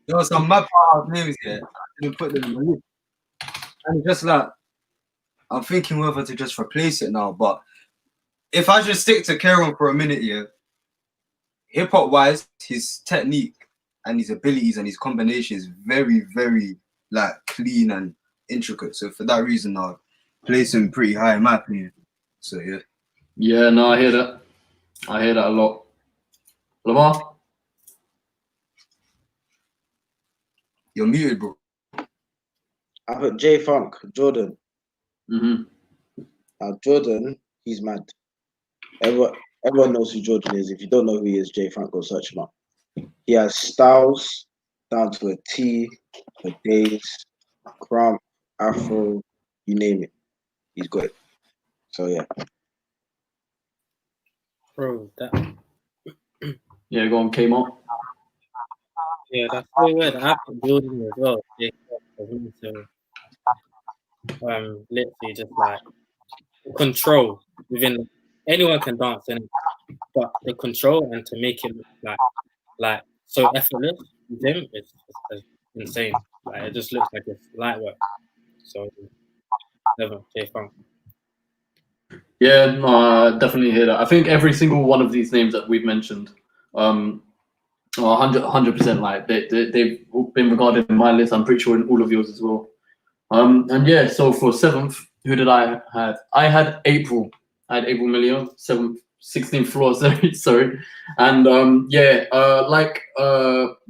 There was some mad power names here. I didn't put them in the list. And just like, I'm thinking whether to just replace it now. But if I just stick to Kieran for a minute here, hip hop wise, his technique and his abilities and his combination is very, very like clean and intricate. So for that reason, I'll place him pretty high in my opinion. So yeah. Yeah, no, I hear that. I hear that a lot. Lamar? You're muted, bro. I put J Funk, Jordan. Mm-hmm. Now Jordan, he's mad. Everyone knows who Jordan is. If you don't know who he is, J Funk, go search him up. He has styles down to a T, for days, crump, afro, you name it. He's got it. So yeah. Bro, that. Yeah, go on, Kmart. Yeah, that's so weird. I put Jordan as well. So, literally just like control within anyone can dance, but the control and to make it look like so effortless with him, it's insane. Like it just looks like it's light work. So, never J-Funk. Yeah, no, I definitely hear that. I think every single one of these names that we've mentioned, 100% like they've been regarded in my list. I'm pretty sure in all of yours as well. And yeah, so for 7th, who did I have? I had April. I had April Million, 16th floor. Sorry. And like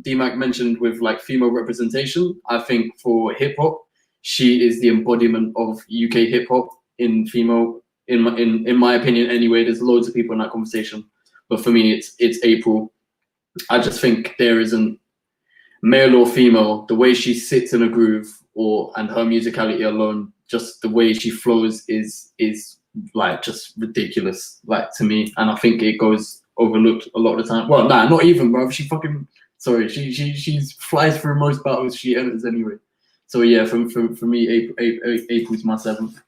D-Mac mentioned with like female representation, I think for hip hop, she is the embodiment of UK hip hop in female. In my opinion, anyway. There's loads of people in that conversation, but for me, it's April. I just think there isn't. male or female, the way she sits in a groove, and her musicality alone, just the way she flows is like just ridiculous, like to me. And I think it goes overlooked a lot of the time. Well, nah, not even, bro. She flies through most battles she enters anyway. So yeah, for me, April's my 7th.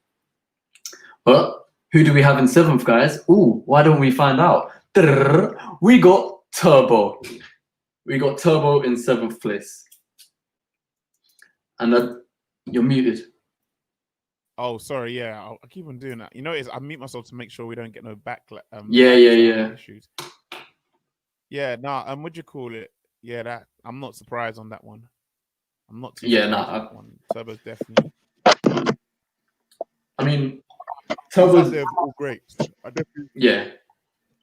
But who do we have in 7th, guys? Ooh, why don't we find out? We got Turbo. We got Turbo in 7th place. And you're muted. Oh, sorry. Yeah, I keep on doing that. You know, I mute myself to make sure we don't get no Yeah. issues. Yeah, nah. What'd you call it? Yeah, that I'm not surprised on that one. I'm not too surprised on that one. Turbo's definitely. I mean, Turbo's up there with all greats. Yeah,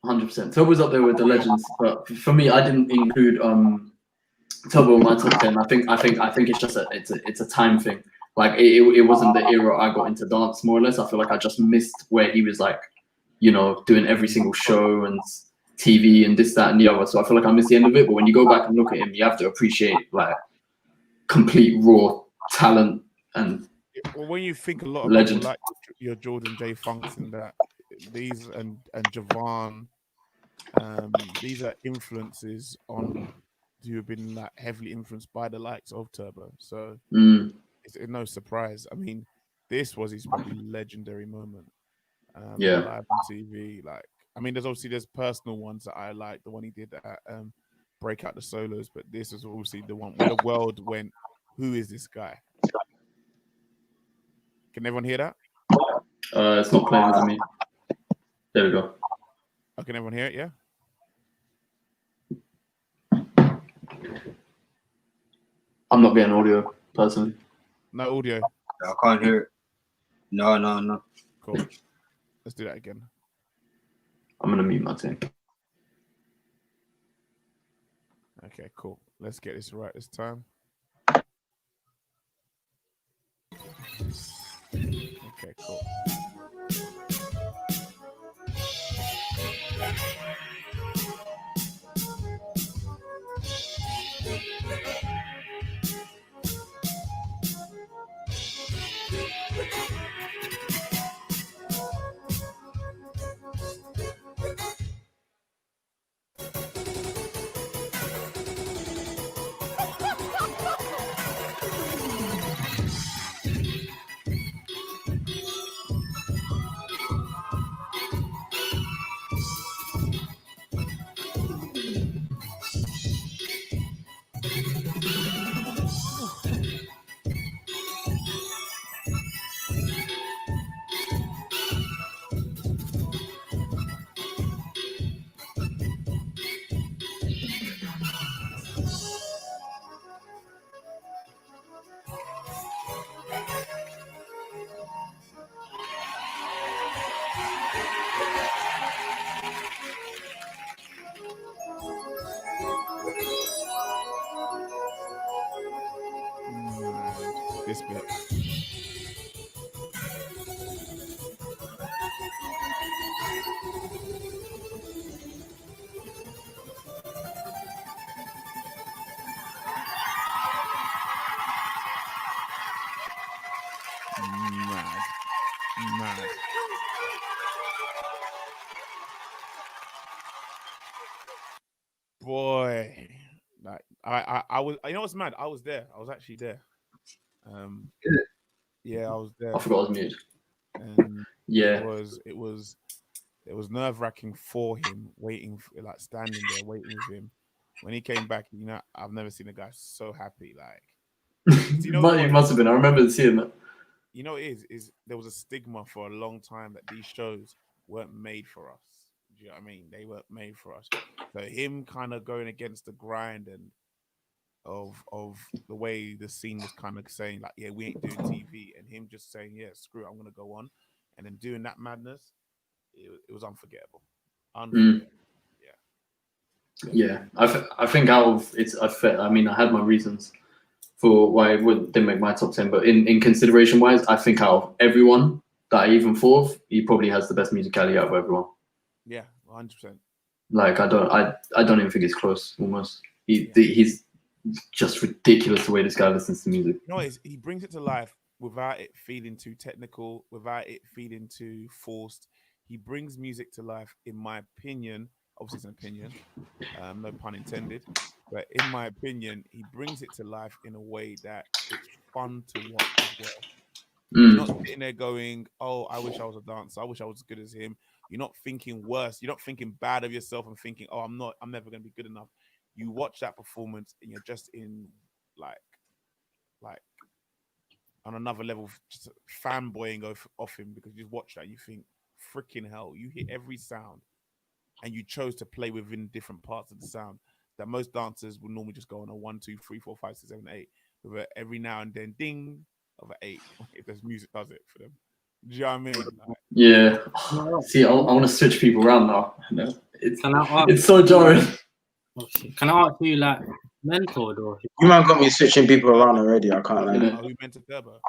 100%. Turbo's up there with the legends, but for me, I didn't include Turbo in my top 10. I think it's just it's a time thing. Like it wasn't the era I got into dance, more or less. I feel like I just missed where he was like, you know, doing every single show and TV and this, that, and the other. So I feel like I missed the end of it. But when you go back and look at him, you have to appreciate like complete raw talent and. Well, when you think a lot of legend, people like your Jordan J. Funks and that, these and Javon, these are influences on who have been like heavily influenced by the likes of Turbo. So it's no surprise. I mean, this was his probably legendary moment. Live on TV. Like, I mean, there's personal ones that I like. The one he did at Break Out the Solos, but this is obviously the one where the world went, who is this guy? Can everyone hear that? It's not playing to me. There we go. Oh, can everyone hear it? Yeah. I'm not getting audio personally. No audio. I can't hear it. No. Cool. Let's do that again. I'm gonna mute my thing. Okay, cool. Let's get this right this time. Okay, cool. This bit. Mad. Boy, like I was. You know what's mad? I was there. I was actually there. Yeah, I was there. I forgot I was muted. And yeah, it was nerve-wracking for him, like standing there waiting with him. When he came back, you know, I've never seen a guy so happy. Like, you know, it must have been. I remember seeing that. You know, it is there was a stigma for a long time that these shows weren't made for us. Do you know what I mean? They weren't made for us. So him kind of going against the grind and of the way the scene was kind of saying like, yeah, we ain't doing TV, and him just saying, yeah, screw it, I'm gonna go on, and then doing that madness, it was unforgettable. Yeah, I think out of it's I mean, I had my reasons for why it didn't make my top 10, but in consideration wise, I think out of everyone that I even thought of, he probably has the best musicality out of everyone. Yeah, 100%. Like I don't even think it's close. Almost, he's just ridiculous the way this guy listens to music. You know, he brings it to life without it feeling too technical, without it feeling too forced. He brings music to life, in my opinion. Obviously, it's an opinion, no pun intended. But in my opinion, he brings it to life in a way that it's fun to watch as well. You're not sitting there going, "Oh, I wish I was a dancer. I wish I was as good as him." You're not thinking worse. You're not thinking bad of yourself and thinking, "Oh, I'm never going to be good enough." You watch that performance and you're just in like on another level, just fanboying off him, because you just watch that, you think, freaking hell, you hear every sound and you chose to play within different parts of the sound that most dancers would normally just go on a 1, 2, 3, 4, 5, 6, 7, 8, with every now and then ding of an 8 if there's music does it for them. Do you know what I mean? Like, yeah. See, I want to switch people around now. Can It's so jarring. Can I ask who like mentored or? You man got me switching people around already. I can't lie. who mentored Turbo?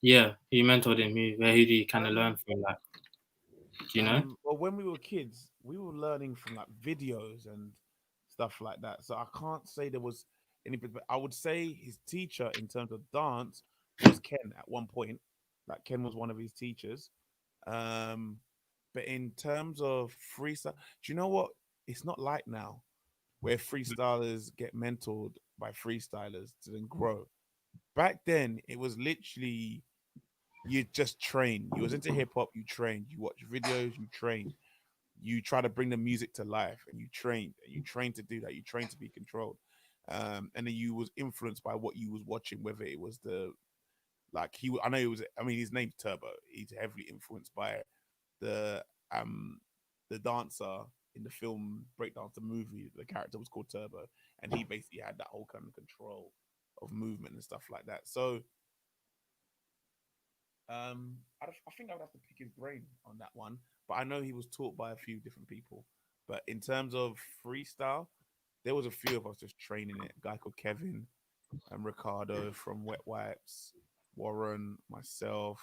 Yeah, you mentored him. Who do you kind of learn from? Like, do you know? Well, when we were kids, we were learning from like videos and stuff like that. So I can't say there was any, but I would say his teacher in terms of dance was Ken at one point. Like Ken was one of his teachers. But in terms of freestyle, do you know what? It's not like now where freestylers get mentored by freestylers to then grow. Back then, it was literally you just train. You was into hip hop, you trained. You watch videos, you trained. You try to bring the music to life, and you trained. And you trained to do that. You trained to be controlled, and then you was influenced by what you was watching. Whether it was I know it was. I mean, his name's Turbo. He's heavily influenced by the dancer in the film Breakdance, the movie. The character was called Turbo, and he basically had that whole kind of control of movement and stuff like that. So I think I would have to pick his brain on that one, but I know he was taught by a few different people. But in terms of freestyle, there was a few of us just training it. A guy called Kevin and Ricardo from Wet Wipes, Warren, myself.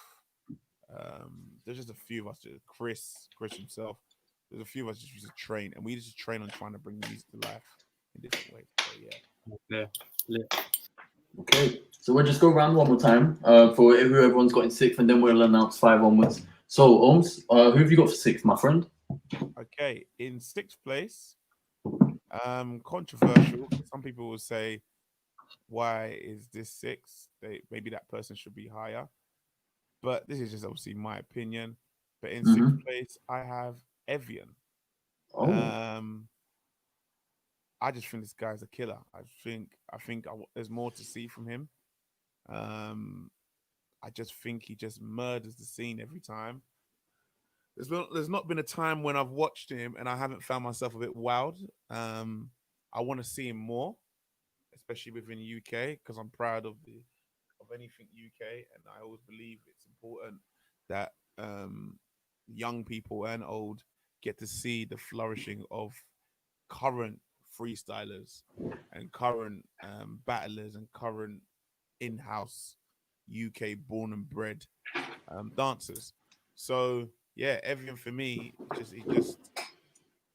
There's just a few of us. Chris himself. There's a few of us just used to train, and we just train on trying to bring music to life in different ways. So yeah. Okay, so we'll just go around one more time for who everyone's got in sixth, and then we'll announce 5 onwards. So, Ohms, who have you got for sixth, my friend? Okay, in sixth place, controversial. Some people will say, "Why is this sixth? Maybe that person should be higher." But this is just obviously my opinion. But in sixth place, I have Evian. I just think this guy's a killer. I think there's more to see from him. I just think he just murders the scene every time. There's not been a time when I've watched him and I haven't found myself a bit wowed. I want to see him more, especially within the UK, because I'm proud of anything UK, and I always believe it's important that young people and old get to see the flourishing of current freestylers and current battlers and current in-house UK born and bred dancers. So yeah, Evian for me,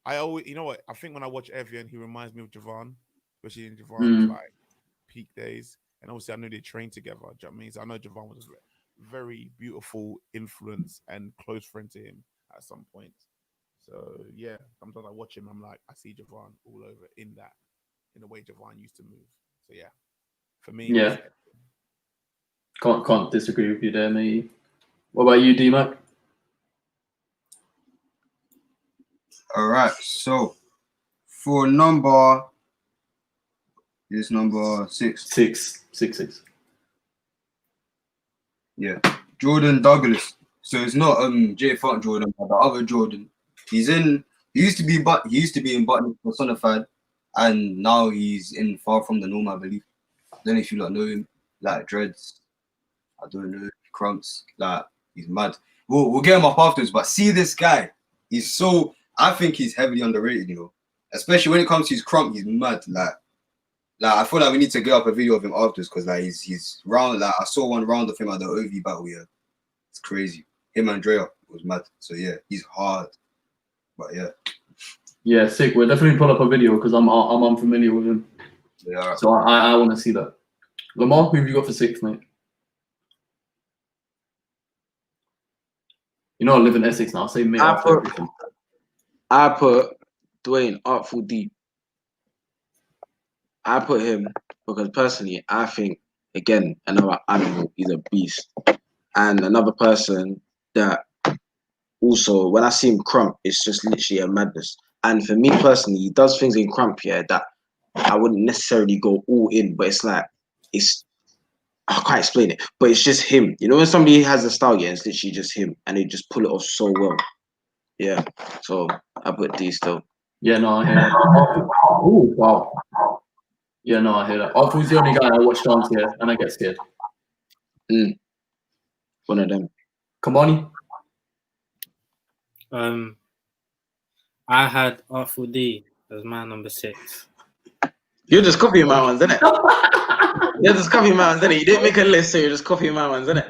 I always, you know what? I think when I watch Evian, he reminds me of Javon, especially in Javon's like peak days. And obviously, I know they trained together. Do you know what I mean? So I know Javon was a very beautiful influence and close friend to him at some point. So yeah, sometimes I watch him, I'm like, I see Javon all over in the way Javon used to move. So yeah, for me, yeah, can't disagree with you there, mate. What about you, D-Mac? All right, so for number 6. Six. Yeah, Jordan Douglas. So it's not J Funk Jordan, but the other Jordan. He used to be in Button Personified, and now he's in Far From the Norm, I believe. I don't know if you lot know him, like Dreads. I don't know, Crumps. Like, he's mad. We'll get him up afterwards, but see this guy. I think he's heavily underrated, you know. Especially when it comes to his crump, he's mad. Like I feel like we need to get up a video of him afterwards, because like he's round. Like I saw one round of him at the OV battle. Yeah, it's crazy. Him and Drea was mad. So yeah, he's hard. But yeah. Yeah, sick. We'll definitely pull up a video because I'm unfamiliar with him. Yeah. So I want to see that. Lamar, who have you got for 6th, mate? You know I live in Essex now. Say mate after everything. I put Dwayne Artful D. I put him because personally, I think, again, another animal, he's a beast. And another person that also, when I see him crump, it's just literally a madness. And for me personally, he does things in crump, yeah, that I wouldn't necessarily go all in, but it's like, I can't explain it, but it's just him. You know, when somebody has a style, yeah, it's literally just him, and they just pull it off so well. Yeah, so I put D still. Yeah, no, I hear that. Oh, wow. Yeah, no, I hear that. Artful's the only guy I watch dance here, and I get scared. One of them. Kamani? I had Artful D as my number 6. You're just copying my ones, innit? You're just copying my ones, innit? You didn't make a list, so you're just copying my ones, innit?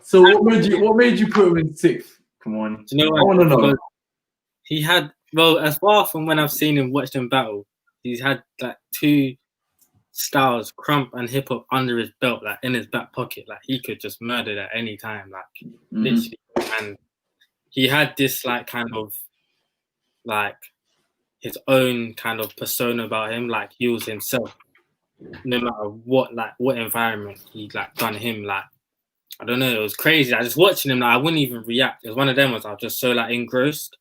So what made you put him in 6th? Come on. Do you know what? I want to know. He had, well, as far from when I've seen him watch them battle, he's had like 2 styles, crump and hip hop, under his belt, like in his back pocket. Like he could just murder at any time, like literally. And he had this like kind of like his own kind of persona about him, like he was himself. No matter what environment he like done him, like I don't know, it was crazy. I just watching him, like I wouldn't even react. It was one of them was I was just so like engrossed,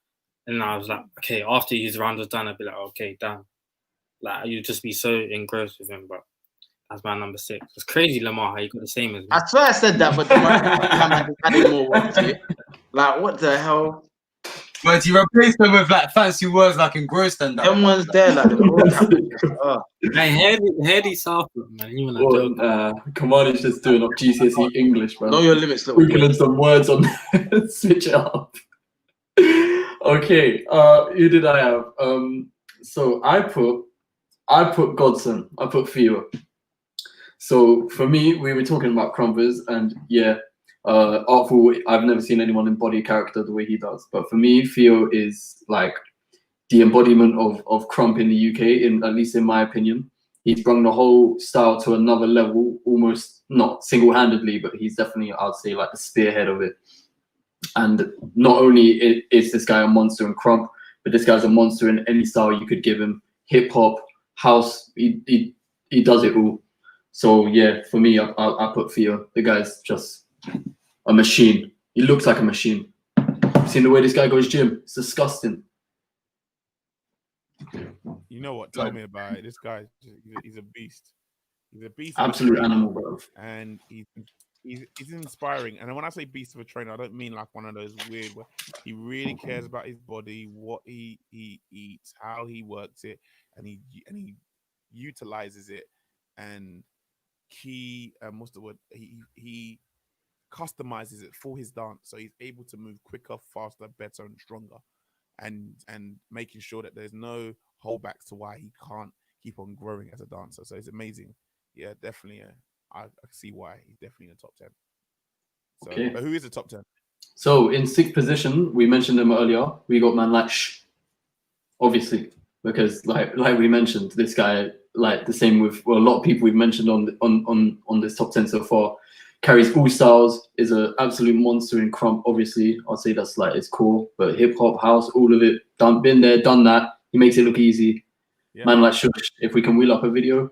and I was like, okay, after his round was done, I'd be like, okay, done. Like you'd just be so engrossed with him, but that's my number 6. It's crazy, Lamar, how you got the same as me. I swear I said that, but I added more words to it. Like what the hell? But you replaced them with like fancy words like engrossed and that. Them ones there, like the Hey, heady Southwood, man. You wanna joke? Kamani's just doing up GCSE English, bro. Know your limits, little boy. Sprinkling some words on switch it up. Okay, who did I have? So I put Godson. I put Theo. So for me, we were talking about crumpers, and yeah, Artful, I've never seen anyone embody character the way he does. But for me, Theo is like the embodiment of crump in the UK, at least in my opinion. He's brought the whole style to another level, almost not single-handedly, but he's definitely, I'd say, like the spearhead of it. And not only is this guy a monster in crump, but this guy's a monster in any style you could give him. Hip hop, house, he does it all. So yeah, for me, I put Theo. The guy's just a machine. He looks like a machine. Seen the way this guy goes gym? It's disgusting. You know what? Tell me about it. This guy, he's a beast. He's a beast. Absolute animal, bro. And he's inspiring. And when I say beast of a trainer, I don't mean like one of those weird. He really cares about his body, what he eats, how he works it, and he utilizes it. And what's the word? He customizes it for his dance, so he's able to move quicker, faster, better, and stronger, and making sure that there's no holdbacks to why he can't keep on growing as a dancer. So it's amazing. Yeah, definitely. I see why he's definitely in the top 10. So, okay. But who is the top 10? So in 6th position, we mentioned him earlier. We got man like Shh, obviously, because like we mentioned, this guy, like the same with a lot of people we've mentioned on this top 10 so far, carries all styles, is an absolute monster in crump. Obviously, I'd say that's like his core, but hip hop, house, all of it, been there, done that. He makes it look easy. Yeah. Man like Shush, if we can wheel up a video.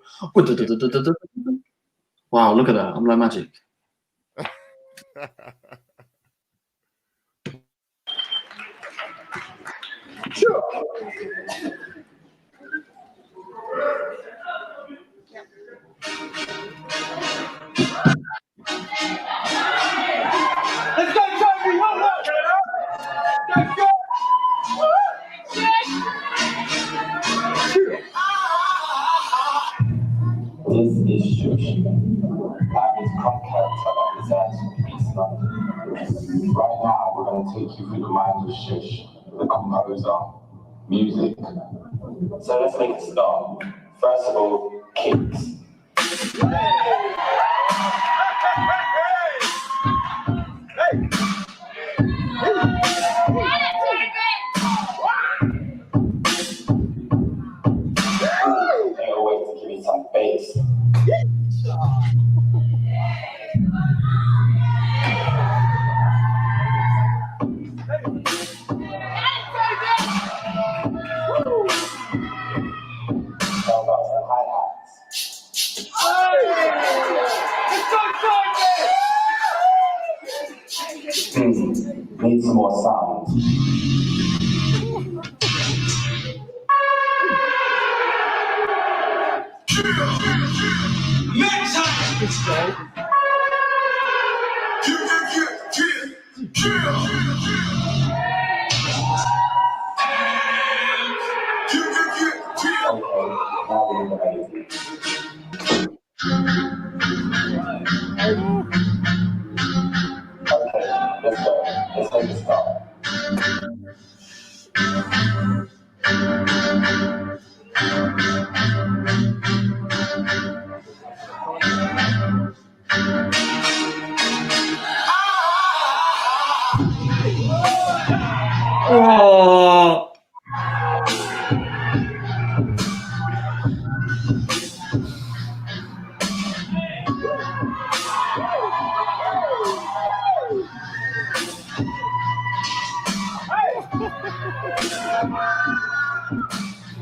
Wow, look at that. I'm like magic. Sure. Let's go, Toby. Hold up. Let's go. This is Shush. That is crump character that deserves peace love. Right now, we're going to take you through the mind of Shush, the composer, music. So let's make it start. First of all, kicks. Need some more sound. Let's go. Let's take a start. Oh,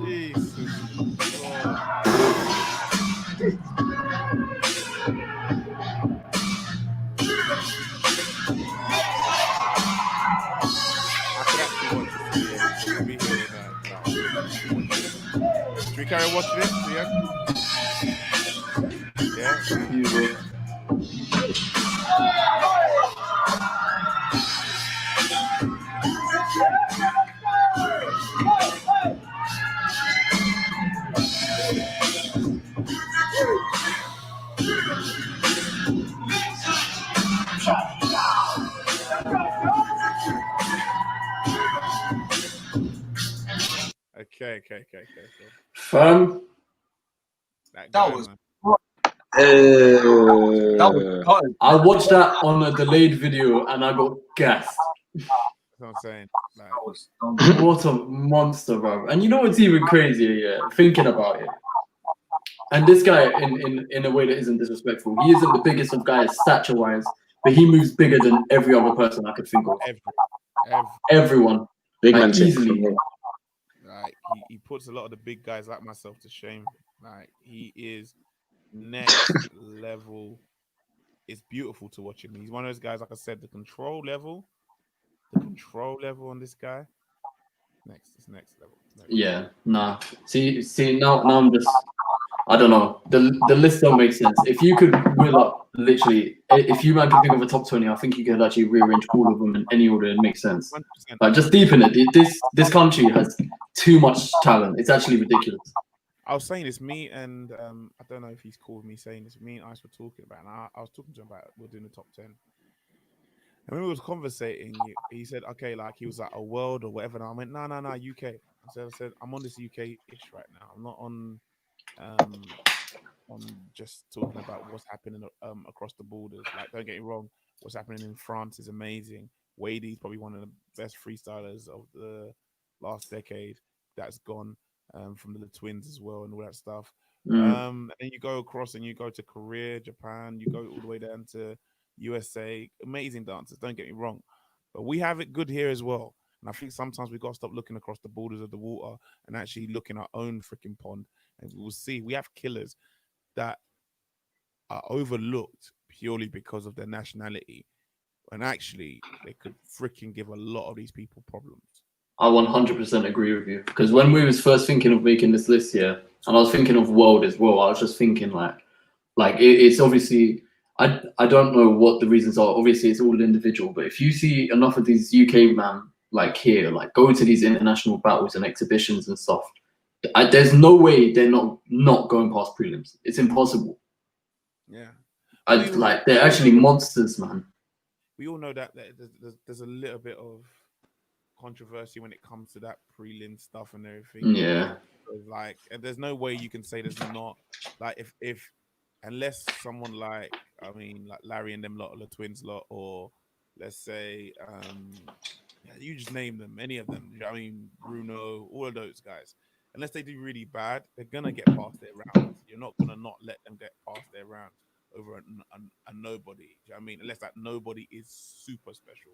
Jesus God. I could actually watch this to the end. I'll be here all night. Like, I could actually watch it. Should we carry on watching it to the end? Yeah. you bro. Okay. Fam, That That guy, was man. that was cutting. I watched that on a delayed video and I got gassed. That's what I'm saying. Like, That was What a monster, bro. And you know what's even crazier, yeah? Thinking about it. And this guy, in a way that isn't disrespectful, he isn't the biggest of guys stature-wise, but he moves bigger than every other person I could think of. Everyone. Big Like, man thing easily. from me. like he puts a lot of the big guys like myself to shame. Like, he is next level. It's beautiful to watch him. He's one of those guys, like I said, the control level on this guy. It's next level. Yeah, nah. See, now I'm just, I don't know. The list don't make sense. If you could wheel up, literally, if you man can think of a top 20, I think you could actually rearrange all of them in any order. It makes sense. 100%. Like, just deepen it. This country has too much talent. It's actually ridiculous. I was saying this, me and I don't know if he's called me saying this. Me and Ice were talking about, and I was talking to him about we're doing the top 10. And when we was conversating, he said, okay, like he was like a world or whatever. And I went, no, UK. I said, I'm on this UK-ish right now. I'm not on just talking about what's happening across the borders. Like, don't get me wrong, what's happening in France is amazing. Wadey's probably one of the best freestylers of the last decade. That's gone from the twins as well and all that stuff. And you go across and you go to Korea, Japan, you go all the way down to USA. Amazing dancers, don't get me wrong. But we have it good here as well. And I think sometimes we've got to stop looking across the borders of the water and actually look in our own freaking pond. And we'll see we have killers that are overlooked purely because of their nationality. And actually, they could freaking give a lot of these people problems. I 100% agree with you. Because when we was first thinking of making this list here, and I was thinking of world as well, I was just thinking it's obviously, I don't know what the reasons are. Obviously, it's all individual. But if you see enough of these UK man like here, like go to these international battles and exhibitions and stuff, there's no way they're not going past prelims. It's impossible. Yeah, they're actually monsters, man. We all know that there's a little bit of controversy when it comes to that prelim stuff and everything. Yeah, like, and there's no way you can say there's not, like, if unless someone like, I mean, like Larry and them lot, or the twins lot, or let's say you just name them, any of them. I mean, Bruno, all of those guys. Unless they do really bad, they're gonna get past their rounds. You're not gonna not let them get past their rounds over a nobody. Do you know what I mean? Unless that nobody is super special.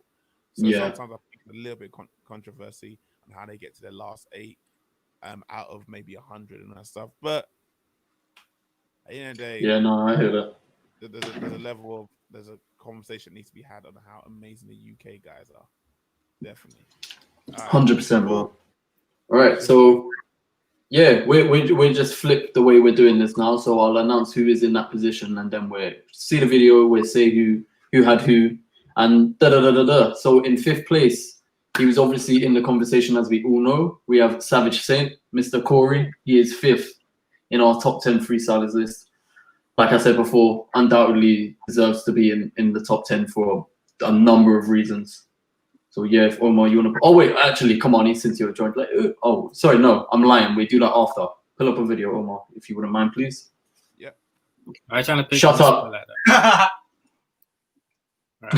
So sometimes I think a little bit controversy on how they get to their last 8 out of maybe 100 and that stuff. But at the end of the day, yeah, no, I hear that. There's a conversation that needs to be had on how amazing the UK guys are. Definitely. All right. 100%, bro. All right, so yeah, we just flip the way we're doing this now. So I'll announce who is in that position, and then we see the video. We say who had who, and da da da da da. So in 5th place, he was obviously in the conversation, as we all know. We have Savage Saint, Mr. Corey. He is 5th in our top 10 freestylers list. Like I said before, undoubtedly deserves to be in the top 10 for a number of reasons. So yeah, if Omar, you want to... Oh wait, actually, come on, since you're joined. Like, oh, sorry, no, I'm lying. We do that after. Pull up a video, Omar, if you wouldn't mind, please. Yeah. Are you trying to pick Shut up. like that? Right.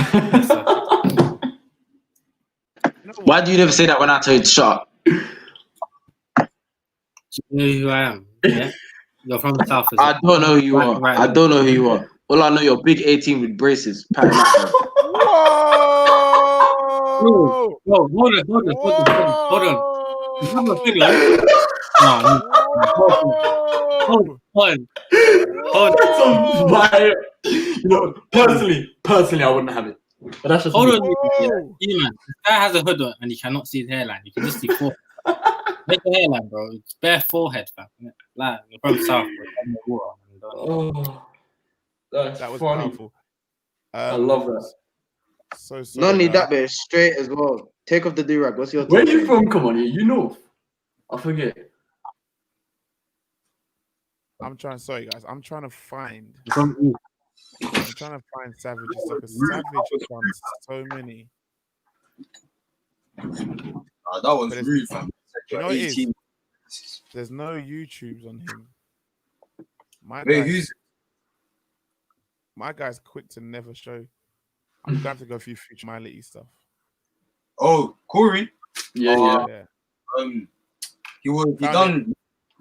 Why do you never say that when I tell you to shut up? Do you know who I am? Yeah. You're from the south. I don't know who you are. Right. I don't know who you are. All I know, you're big 18 with braces. Whoa! Whoa, hold on. You have a video? Hold on. You know, personally, I wouldn't have it. But that's just hold me. on. Yeah, man. This guy has a hood on and you cannot see his hairline. You can just see forehead. Make the hairline, bro. It's bare forehead, fam. Like, you're from south, bro. Oh, that was funny. powerful. I love that. So Not need that bit straight as well. Take off the do-rag. What's your... Where are you from? Come on, you know. I forget. Sorry guys, I'm trying to find From Savage. Because Savage has done so many. That was rude, fam. You know what it is? There's no YouTubes on him. My guy's quick to never show. I'm going to have to go through Future Miley stuff. Oh, Corey? Yeah. He done...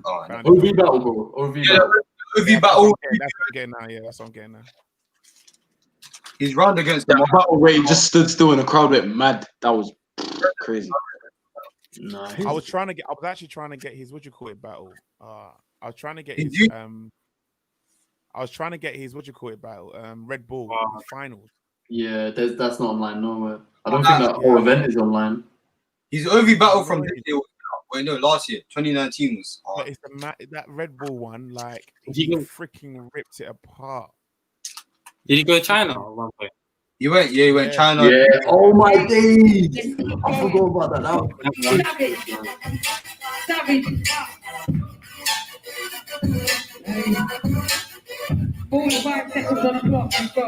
Oh, no. OV battle, bro. OV battle. That's what I'm getting now. Yeah, that's what I'm getting now. He's round against the battle where he just stood still in the crowd went mad. That was crazy. Nice. I was actually trying to get his battle. I was trying to get his battle. Red Bull finals. Yeah, that's not online nowhere. I don't think that whole event is online. His OV battle from this year. Wait, no, last year, 2019 was. But it's that Red Bull one, like he freaking ripped it apart. Did he go to China? He went China. Yeah. Oh my days! I forgot about that. Savage. 45 seconds on the clock. Let's go.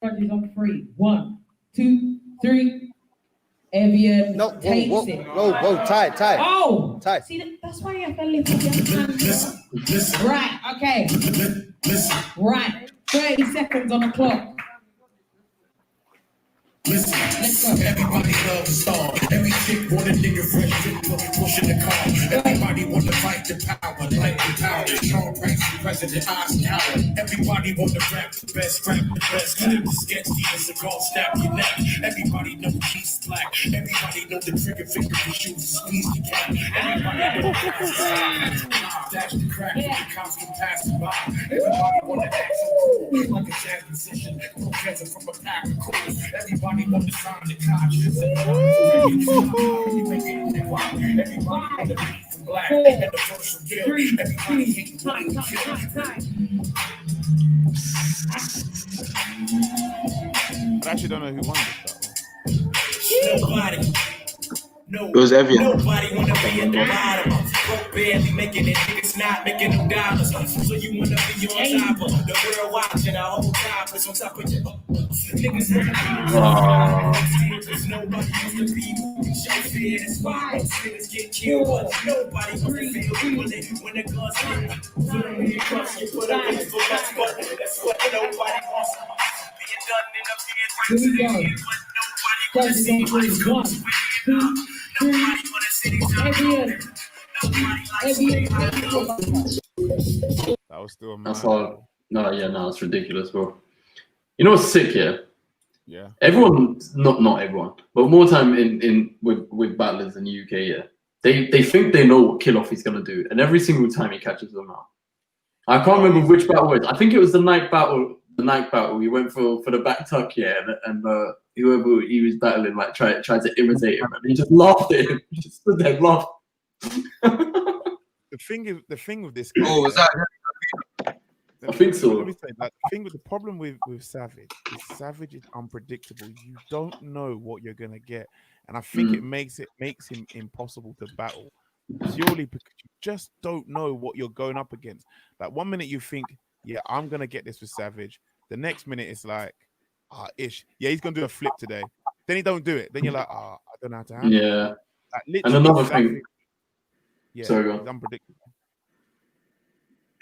Judges on 3. 1, 2, 3. Evian takes it. Whoa, tight. Oh, tight. See, that's why you have to lift up your hands. Right, okay. Right, 30 seconds on the clock. Listen, everybody loves a star. Every chick want a nigga fresh fit, pushing the car. Everybody want to fight the power, like the power. Sean Price, President Eisenhower. Everybody want to rap the best, rap the best. Cut the sketch, the cigar, stab your neck. Everybody know he's black. Everybody know the trigger finger can shoot, squeeze the cap. Everybody know the dash the crack, the cops can pass by. Everybody want to act so cool, like a jazz musician. Together from a pack of cool. Everybody want to sign the conscience. Everybody want to be from black. And the first from Bill. Everybody hate I actually don't know who won this battle. It was Evian. Nobody want to be at the bottom. broke, barely making it. Niggas not making no dollars. So you wanna be on top of the world watching a whole time. It's on top of you. Niggas cause nobody used to be who can show fear. That's why most niggas get killed, but nobody wants to feel when the guns hit. So you trust, you put up with us, but that's what nobody wants. Being done in a Here we go. but nobody wanna see life go. Nobody wanna see these Every That was still a That's mad all. one. No, it's ridiculous, bro. You know what's sick here? Yeah. Everyone, not everyone, but more time with battlers in the UK, yeah. They think they know what Kill Off he's gonna do, and every single time he catches them out. I can't remember which battle it was. I think it was the night battle. The night battle. He went for the back tuck, yeah, and whoever he was battling like tried to imitate him, and he just laughed at him. He just stood there and laughed. The thing with this guy. Oh, was that? I think so. Let me say that. The problem with Savage is Savage is unpredictable. You don't know what you're gonna get, and I think it makes him impossible to battle purely because you just don't know what you're going up against. Like 1 minute you think, yeah, I'm gonna get this with Savage. The next minute it's like, ish, yeah, he's gonna do a flip today. Then he don't do it. Then you're like, I don't know how to handle it. Yeah. Like, And another Savage, thing. yeah, Sorry, go on. it's unpredictable.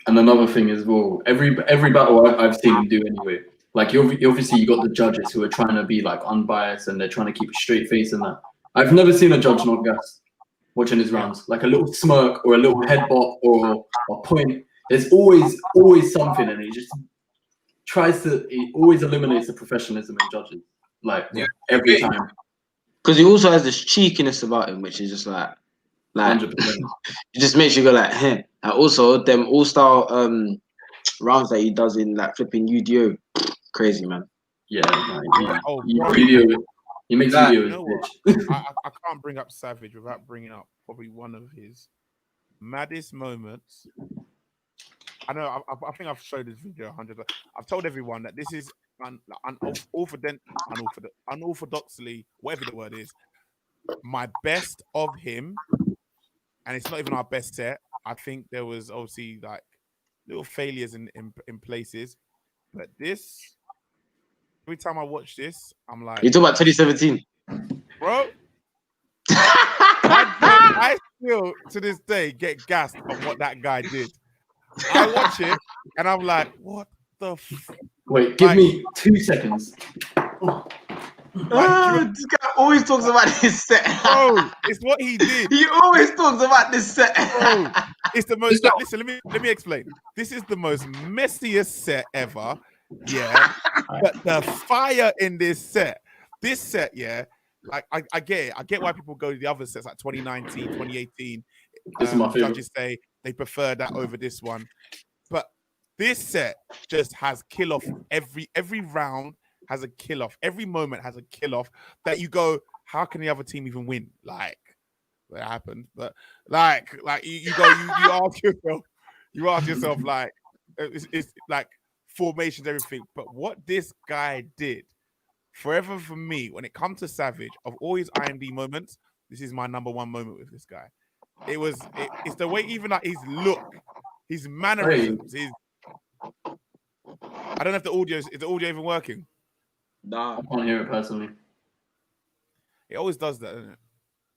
And another thing as well, every battle I've seen him do anyway. Like you obviously you got the judges who are trying to be like unbiased and they're trying to keep a straight face and that. I've never seen a judge not gas watching his rounds. Like a little smirk or a little head bop or a point. There's always something, and he just he always eliminates the professionalism in judges. Like every time. Because he also has this cheekiness about him, which is just like 100%. it just makes you go like, hey. And also them all-star rounds that he does in like flipping UDO, crazy man. Yeah, he makes You videos. know what? I can't bring up Savage without bringing up probably one of his maddest moments. I know. I think I've showed this video 100 times. I've told everyone that this is unorthodoxly, whatever the word is, my best of him, and it's not even our best set. I think there was obviously like little failures in places, but this, every time I watch this, I'm like, You talk about 2017, bro. I still to this day get gassed on what that guy did. I watch it and I'm like, what the? Wait, give me 2 seconds. this guy always talks about this set. Bro, it's what he did. He always talks about this set. Bro, it's the most. Listen, let me explain. This is the most messiest set ever. Yeah, but the fire in this set, yeah. Like I get it. I get why people go to the other sets like 2019, 2018. This is my favorite. Judges say they prefer that over this one, but this set just has kill off. Every round has a kill off. Every moment has a kill off that you go, how can the other team even win? Like that happened, but like you ask yourself like it's like formations, everything. But what this guy did, forever for me, when it comes to Savage, of all his IMD moments, this is my number one moment with this guy. It's the way, even like his look, his mannerisms, his. I don't know if is the audio even working? Nah, I can't hear it personally. It always does that, doesn't it?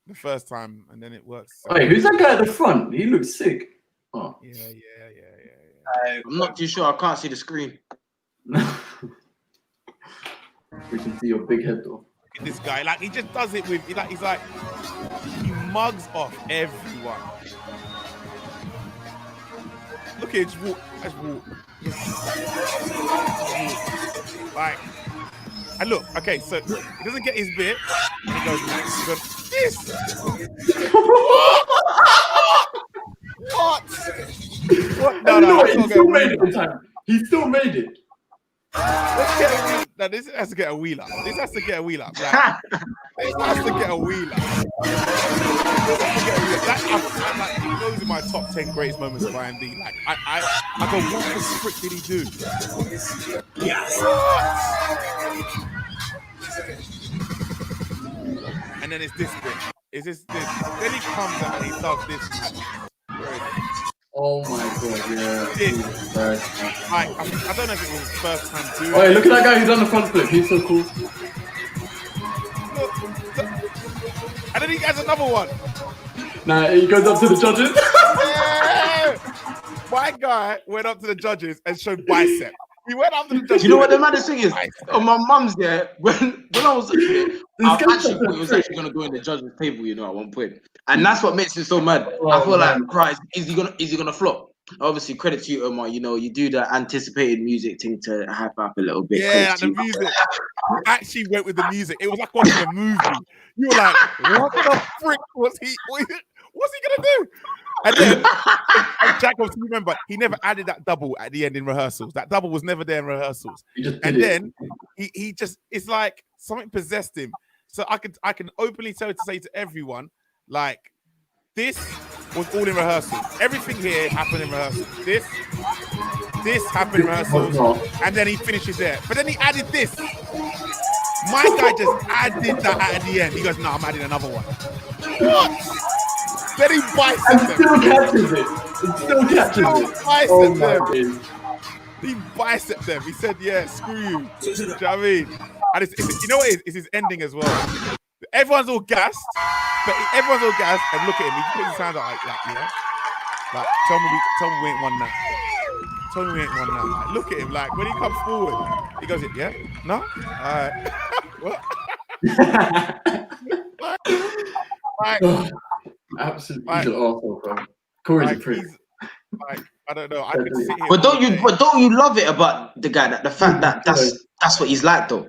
The first time, and then it works. Hey, who's that guy at the front? He looks sick. Oh. Yeah. I'm not too sure. I can't see the screen. We can see your big head though. This guy, like, he just does it with, he mugs off everyone. Look at his walk. Let's walk. Like, and look, okay, so he doesn't get his bit, and he goes this. What? No, he still made it. He still made it. This has to get a wheel up. This has to get a wheel up. Like, this has to get a wheel up. He goes in my top 10 greatest moments of IMD. Like, I go, what the frick did he do? Yes. And then it's this bit. It's this. Then he comes out and he does this. crazy. Oh my god, yeah. Jesus Christ. Like, I don't know if it was his first time doing Oh, it. hey, look at that guy who's done the front flip. He's so cool. Look, and then he has another one. Nah, he goes up to the judges. Yeah! My guy went up to the judges and showed bicep. He went up to the judges. You know what the maddest thing is? Bicep. On my mum's there, when I was I guy's actually thought it was actually gonna go in the judges' table, you know, at one point. And that's what makes it so mad. I feel like, Christ, is he gonna flop? Obviously, credit to you, Omar. You know, you do the anticipated music thing to hype up a little bit. Yeah, Credit the to you. music. You actually went with the music. It was like watching a movie. You were like, what the frick what's he gonna do? And then Jack, obviously remember, he never added that double at the end in rehearsals. That double was never there in rehearsals. Then he just, it's like something possessed him. So I can openly say to everyone, like, this was all in rehearsals. Everything here happened in rehearsals. This happened in rehearsals, and then he finishes there. But then he added this. My guy just added that at the end. He goes, no, I'm adding another one. What? Then he biceps them. Still catches it. It still catches it. Oh my days. He biceps them. He said, yeah, screw you. Do you know what I mean? And it's, you know what it is? It's his ending as well. Everyone's all gassed, and look at him. He puts his hands out like that, you know? Like, tell me we ain't won now. Tell me we ain't won now. Like, look at him. Like, when he comes forward, he goes, yeah? No? What? like, absolutely, he's an awful, bro. Corey's a prick. Like, I don't know. I could sit here. But don't you love it about the guy, that the fact that that's what he's like, though?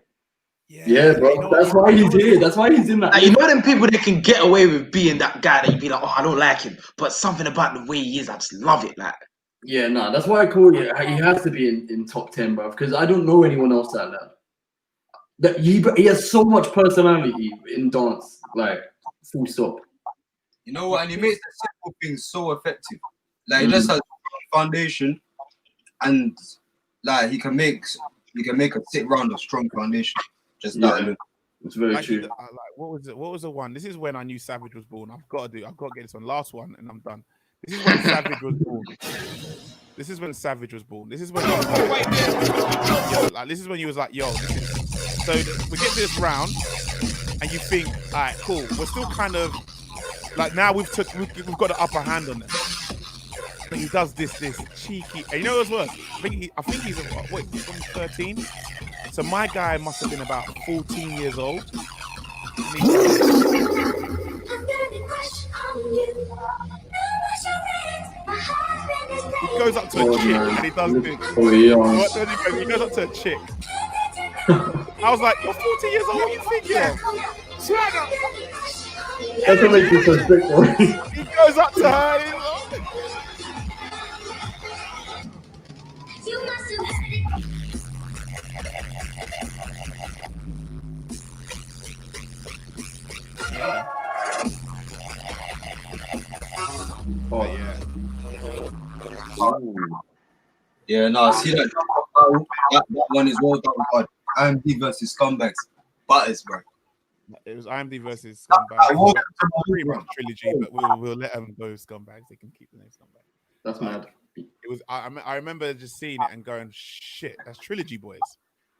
Yeah, bro. You know, that's why he's here. That's why he's in that. Like, you know them people that can get away with being that guy that you be like, oh, I don't like him, but something about the way he is, I just love it. Like, yeah, nah, that's why I call it. He has to be in top 10, bro. Because I don't know anyone else like that. He has so much personality in dance, like full stop. You know what? And he makes the simple things so effective. Like, he just has a foundation, and like he can make a sick round of strong foundation. Just that. It's very true. Like, what was it? What was the one? This is when I knew Savage was born. I've got to get this one. Last one, and I'm done. This is when Savage was born. This is when Savage was born. This is when he was like, this is when he was like, yo, so we get to this round, and you think, all right, cool. We're still kind of like, now we've got the upper hand on them. But he does this cheeky, and you know what's worse? I think he's what, he's 13. So my guy must have been about 14 years old. He goes up to a chick and he does this. He goes up to a chick. I was like, you're 14 years old, what are you thinking? Swagger! That's what makes you so sick, bro. He goes up to her. Oh yeah. Yeah, no, I see that one is well done, but IMD versus Scumbags. Butters, bro. It was IMD versus Scumbags. Pretty much trilogy, but we'll let them go Scumbags. They can keep the name Scumbags. That's mad. It was. I remember just seeing it and going, shit, that's Trilogy Boys.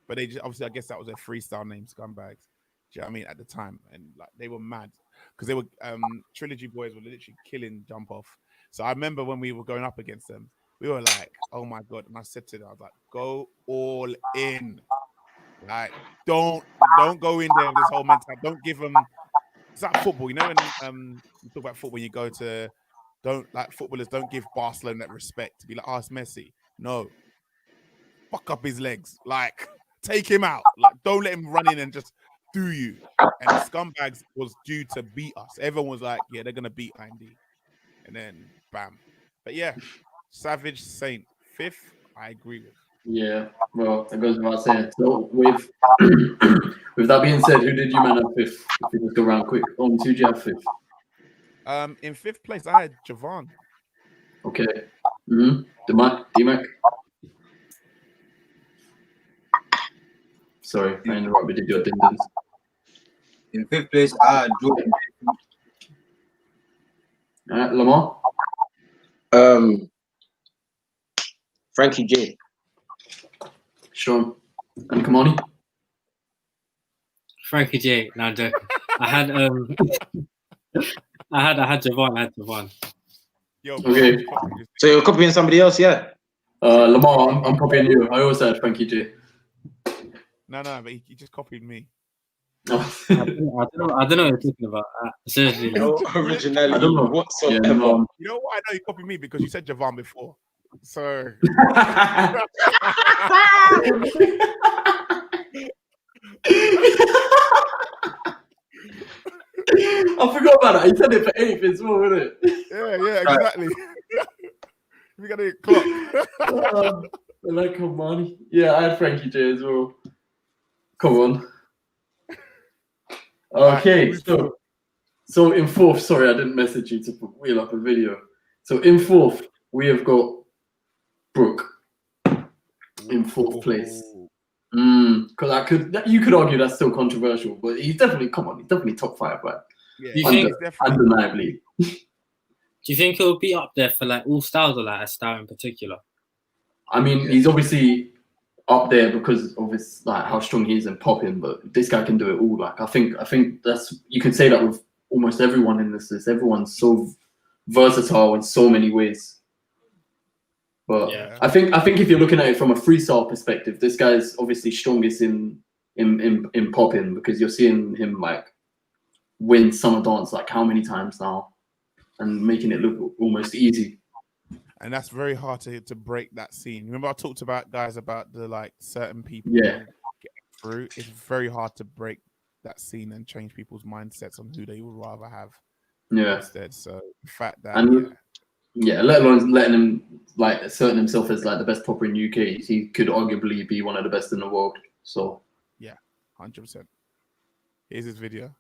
But they just, obviously, I guess that was their freestyle name, Scumbags. Do you know what I mean? At the time, and like they were mad because they were Trilogy Boys were literally killing Jump Off. So I remember when we were going up against them, we were like, oh my god! And I said to them, I was like, go all in. Like, don't go in there with this whole mentality. Don't give them. It's like football, you know. When you talk about football, you go to footballers don't give Barcelona that respect to be like, oh, it's Messi. No, fuck up his legs. Like, take him out. Like, don't let him run in and just do you. And the Scumbags was due to beat us. Everyone was like, yeah, they're gonna beat IMD. And then bam. But yeah, Savage Saint 5th, I agree with. Yeah, well, that goes without saying. So with that being said, who did you man at 5th? If we just go around quick. Who did you have 5th? In 5th place, I had Javon. Okay. D-Mac. Sorry, I interrupted. Did your dindins? In 5th place, I had Jordan. Lamar. Frankie J. Sure. And Kamani? Frankie J. No, I'm joking. I had I had Javon. Yo, Okay. So you're copying somebody else, yeah? Lamar, I'm copying you. I also had Frankie J. No, but he just copied me. Oh. I don't know what you're talking about. Seriously. No originality I don't know. whatsoever. Yeah, no. You know what? I know you copied me because you said Javon before. So I forgot about that. He said it for 8th as well, wasn't it? yeah, exactly. We got a clock. I like Kamani. Yeah, I had Frankie J as well. Come on. Okay, so in 4th, sorry, I didn't message you to wheel up a video. So in 4th, we have got Brooke in 4th place. Because you could argue that's still controversial, but he's definitely top 5, right? Yeah, undeniably. Do you think he'll be up there for like all styles or like a style in particular? I mean, he's obviously up there because of his like how strong he is in popping, but this guy can do it all. Like I think that's, you can say that with almost everyone in this list. Everyone's so versatile in so many ways. But yeah. I think if you're looking at it from a freestyle perspective, this guy's obviously strongest in popping, because you're seeing him like win Summer Dance like how many times now, and making it look almost easy. And that's very hard to break that scene. Remember I talked about the like certain people Yeah. getting through. It's very hard to break that scene and change people's mindsets on who they would rather have instead. So the fact that let alone letting him like asserting himself as like the best popper in UK, he could arguably be one of the best in the world. So yeah, 100%. Here's his video.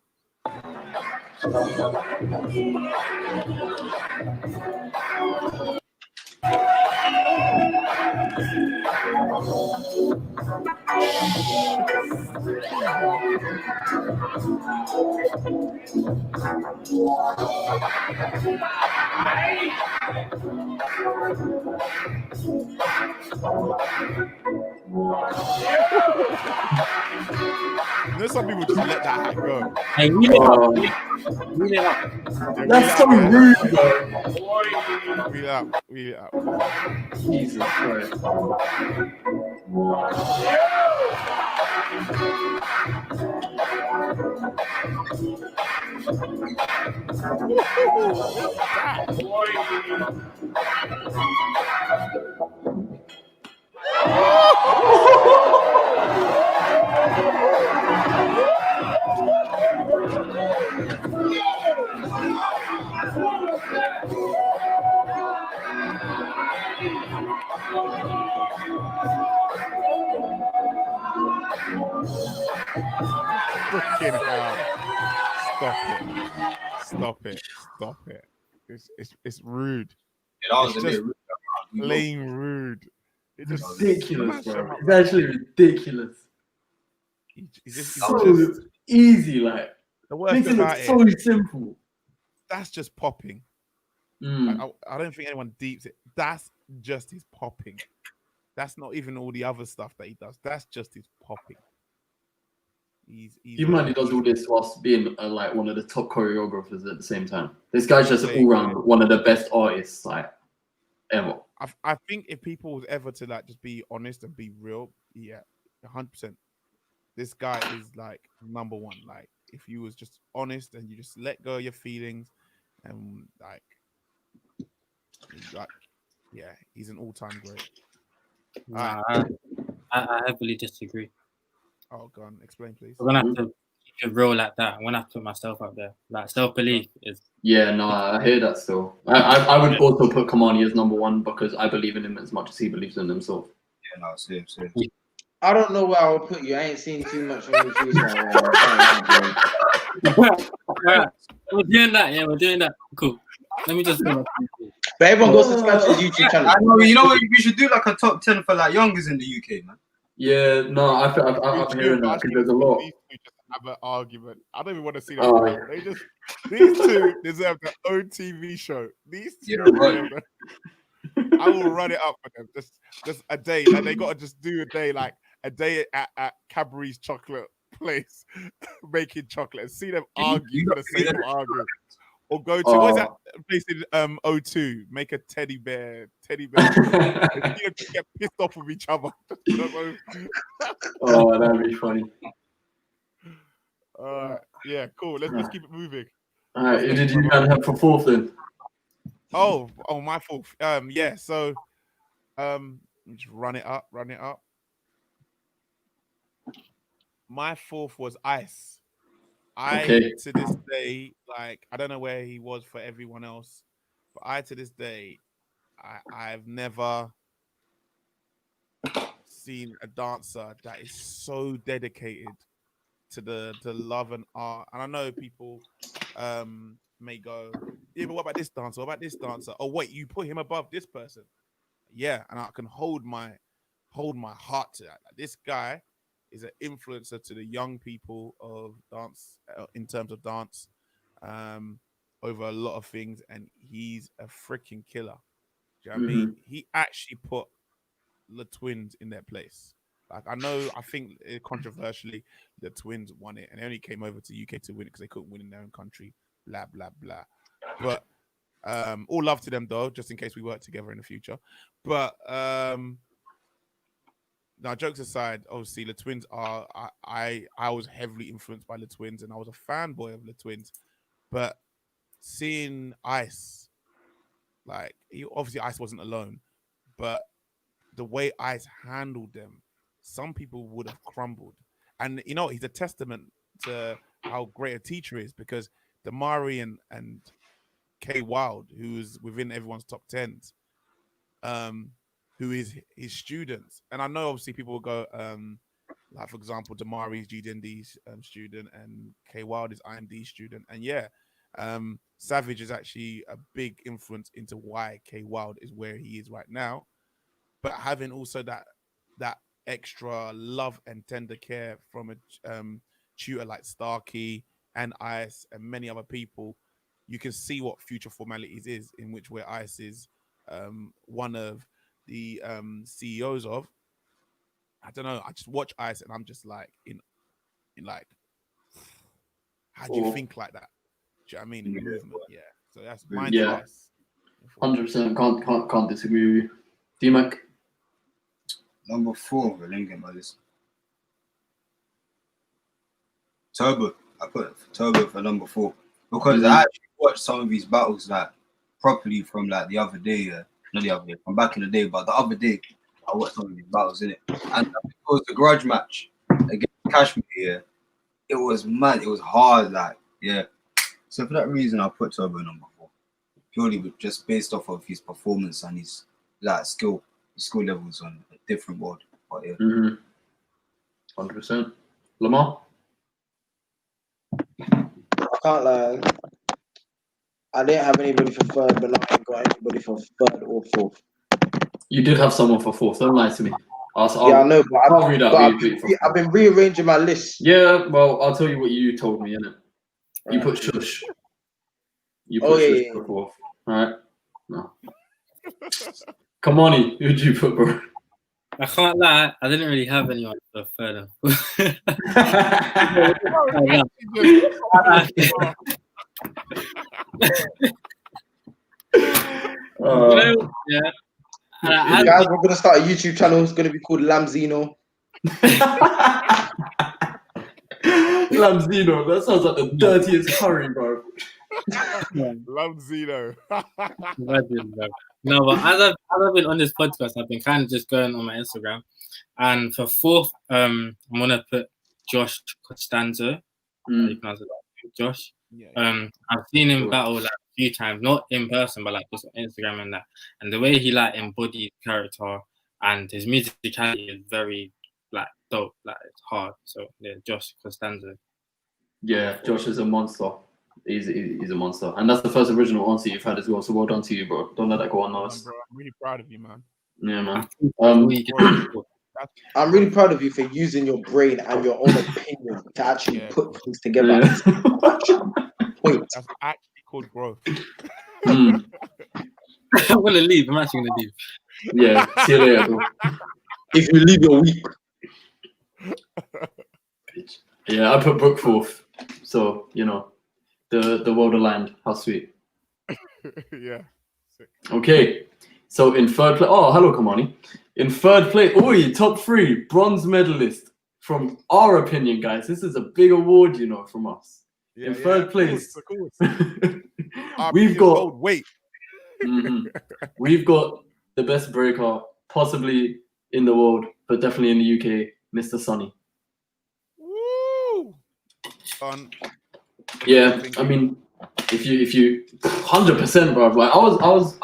There's some people just let that hat go. Hey, wheel it up. Wheel it up. That's so rude, bro. Wheel it up. Jesus Christ. Freaking hell. Stop it. It's rude. It's just just plain rude. It's just Ridiculous, bro. It's actually ridiculous. It's just easy, like the worst makes it look about so simple. That's just popping. Like, I don't think anyone deeps it. That's just his popping. That's not even all the other stuff that he does. That's just his popping. Even when he does all this whilst being like one of the top choreographers at the same time. This guy's just all round one of the best artists like ever. I think if people was ever to like just be honest and be real, 100%. This guy is like number one. Like if you was just honest and you just let go of your feelings and he's an all-time great. Nah, I heavily disagree. Oh, go on, explain, please. I'm gonna have to keep it real like that. I'm gonna have to put myself out there. Like self-belief is. Yeah, no, I hear that still. I would also put Kamani as number one because I believe in him as much as he believes in himself. Yeah, no, same. I don't know where I would put you. I ain't seen too much on your freestyle. We're doing that. Yeah, we're doing that. Cool. Let me just. But everyone goes to subscribe to his YouTube channel. I know. You know what? We should do like a top 10 for like youngers in the UK, man. Yeah, no, I'm hearing that because there's a lot. have an argument. I don't even want to see them. Oh. They just these two deserve their own TV show. These two deserve their... I will run it up for them. Just a day. Like they gotta just do a day, like a day at Cadbury's chocolate place, making chocolate and see them argue for the sake of arguing. Or go to what's that place in O2? Make a teddy bear. And see them get pissed off with each other. Oh, that'd be funny. Yeah, cool. Let's keep it moving. All right, who did you have for fourth then? Oh, my fourth. Yeah. So, just run it up. My fourth was Ice. To this day, like, I don't know where he was for everyone else, but to this day, I've never seen a dancer that is so dedicated to the love and art. And I know people may go, yeah, but what about this dancer? What about this dancer? Oh, wait, you put him above this person. Yeah, and I can hold my heart to that. Like, this guy is an influencer to the young people of dance, in terms of dance, over a lot of things, and he's a freaking killer. Do you know what I mean? He actually put the twins in their place. Like, I think controversially, the twins won it, and they only came over to UK to win it because they couldn't win in their own country. Blah blah blah. But all love to them though, just in case we work together in the future. But now, jokes aside, obviously the twins are. I was heavily influenced by the twins, and I was a fanboy of the twins. But seeing Ice, like, obviously Ice wasn't alone, but the way Ice handled them, some people would have crumbled. And you know, he's a testament to how great a teacher is, because Damari and K Wild, who's within everyone's top 10s, who is his students. And I know obviously people will go, like, for example, Damari's GDND's student and K Wild is IMD's student. And yeah, Savage is actually a big influence into why K Wild is where he is right now. But having also that extra love and tender care from a tutor like Starkey and Ice and many other people, you can see what Future Formalities is, in which where Ice is one of the CEOs of. I don't know. I just watch Ice and I'm just like in like, how do you think like that? Do you know what I mean? In the movement, yeah. So that's mine. Yeah, 100%. Can't disagree with you. D-Mac? Number 4, let me get my list. Turbo. I put Turbo for number 4 because I actually watched some of these battles like properly from like the other day. Not the other day, from back in the day, but the other day I watched some of these battles in it, and it was the grudge match against Kashmir. Yeah, it was mad. It was hard. Like, yeah. So for that reason, I put Turbo number 4, purely just based off of his performance and his like skill levels on a different world. But yeah, 100%. Lamar? I can't lie. I didn't have anybody for third, but I ain't got anybody for third or fourth. You did have someone for fourth. Don't lie to me. I know, but I've been rearranging my list. Yeah, well, I'll tell you what you told me, innit? You put Shush. You put Shush for fourth. All right? No. Come on, who'd you put, bro? I can't lie, I didn't really have anyone for third. Yeah. Guys, we're gonna start a YouTube channel. It's gonna be called Lamzino. Lamzino, that sounds like the dirtiest curry, bro. Lamzino. No, but as I've been on this podcast, I've been kind of just going on my Instagram, and for fourth, I'm gonna put Josh Costanzo. Josh. I've seen him battle like a few times, not in person, but like just on Instagram and that. And the way he like embodies character and his musicality is very like dope, like it's hard. So yeah, Josh Costanzo. Yeah, Josh is a monster. He's a monster, and that's the first original answer you've had as well. So well done to you, bro. Don't let that go unnoticed. Bro, I'm really proud of you, man. Yeah, man. I'm really proud of you for using your brain and your own opinion to actually put things together. Point. That's actually called growth. I'm gonna leave. I'm actually gonna leave. Yeah, see you later, bro. If you leave your week. Yeah, I put Brook fourth. So, you know, the world aligned. How sweet. Yeah. Sick. Okay. So in third place, oh, hello, Kamani. In third place, top 3 bronze medalist. From our opinion, guys, this is a big award, you know, from us. Yeah, in third place, of course. we've got weight. We've got the best breaker possibly in the world, but definitely in the UK, Mr. Sonny. Woo! Fun. Yeah, I mean, if you 100%, bro. Like I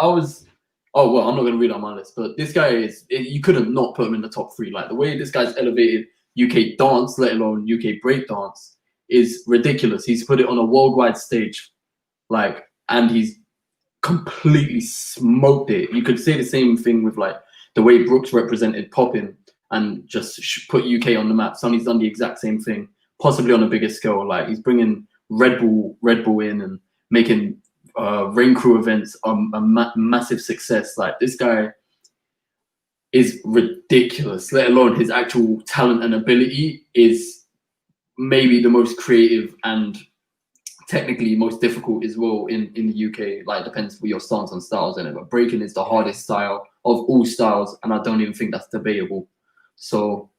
was. Oh well, I'm not gonna read out my list, but this guy you couldn't not put him in the top 3. Like the way this guy's elevated UK dance, let alone UK break dance, is ridiculous. He's put it on a worldwide stage, like, and he's completely smoked it. You could say the same thing with like the way Brooks represented popping and just put UK on the map. Sonny's done the exact same thing, possibly on a bigger scale. Like he's bringing Red Bull in and making Rain Crew events a massive success. Like this guy is ridiculous, let alone his actual talent and ability is maybe the most creative and technically most difficult as well in the UK. Like depends for your stance on styles in it, but breaking is the hardest style of all styles, and I don't even think that's debatable. So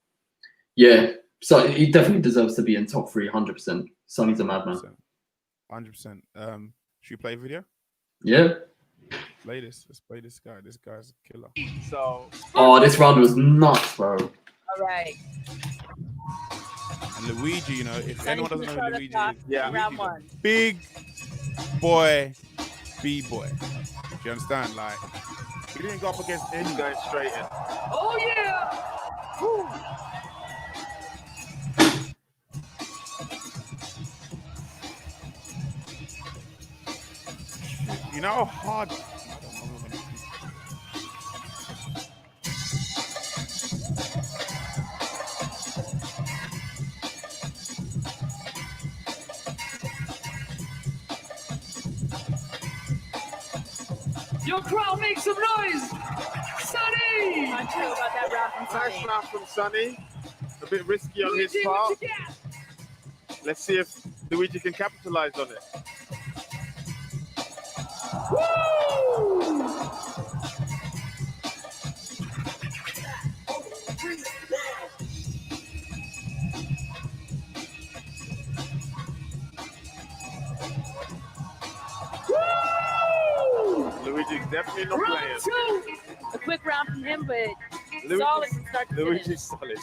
yeah, so he definitely deserves to be in top 3, 100%. Sonny's a madman. 100%. Should we play a video? Yeah. Play this. Let's play this guy. This guy's a killer. So. Oh, this round was nuts, bro. All right. And Luigi, you know, if Sonny anyone doesn't know who Luigi is, yeah, round Luigi's 1. a big boy, B-boy. Do you understand? Like, he didn't go up against any guy straight in. Oh yeah. Woo. You know how hard. Your crowd, make some noise! Sonny! How do you feel about that round from Sonny? Nice round from Sonny. A bit risky on his Luigi, part. what you got? Let's see if Luigi can capitalize on it. Woo! Luigi's definitely not Round playing. 2. A quick round from him, but Luigi's- solid from start to finish. Luigi's solid.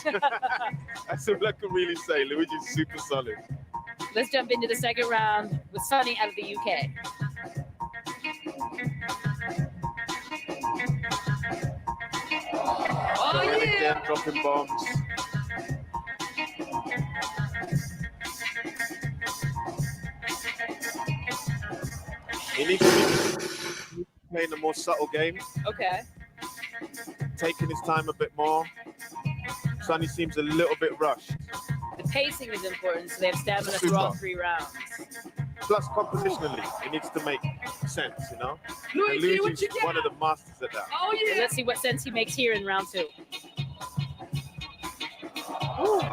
That's all I can really say. Luigi's super solid. Let's jump into the second round with Sonny out of the UK. Oh Going yeah! again, dropping bombs. He needs to be playing a more subtle game, Okay. taking his time a bit more. Sonny seems a little bit rushed. The pacing is important, so they have stamina Super. through all 3 rounds. Plus, compositionally, it needs to make sense, you know? And Luigi, what Luigi's you got? one of the masters at that. Oh So yeah! let's see what sense he makes here in round 2.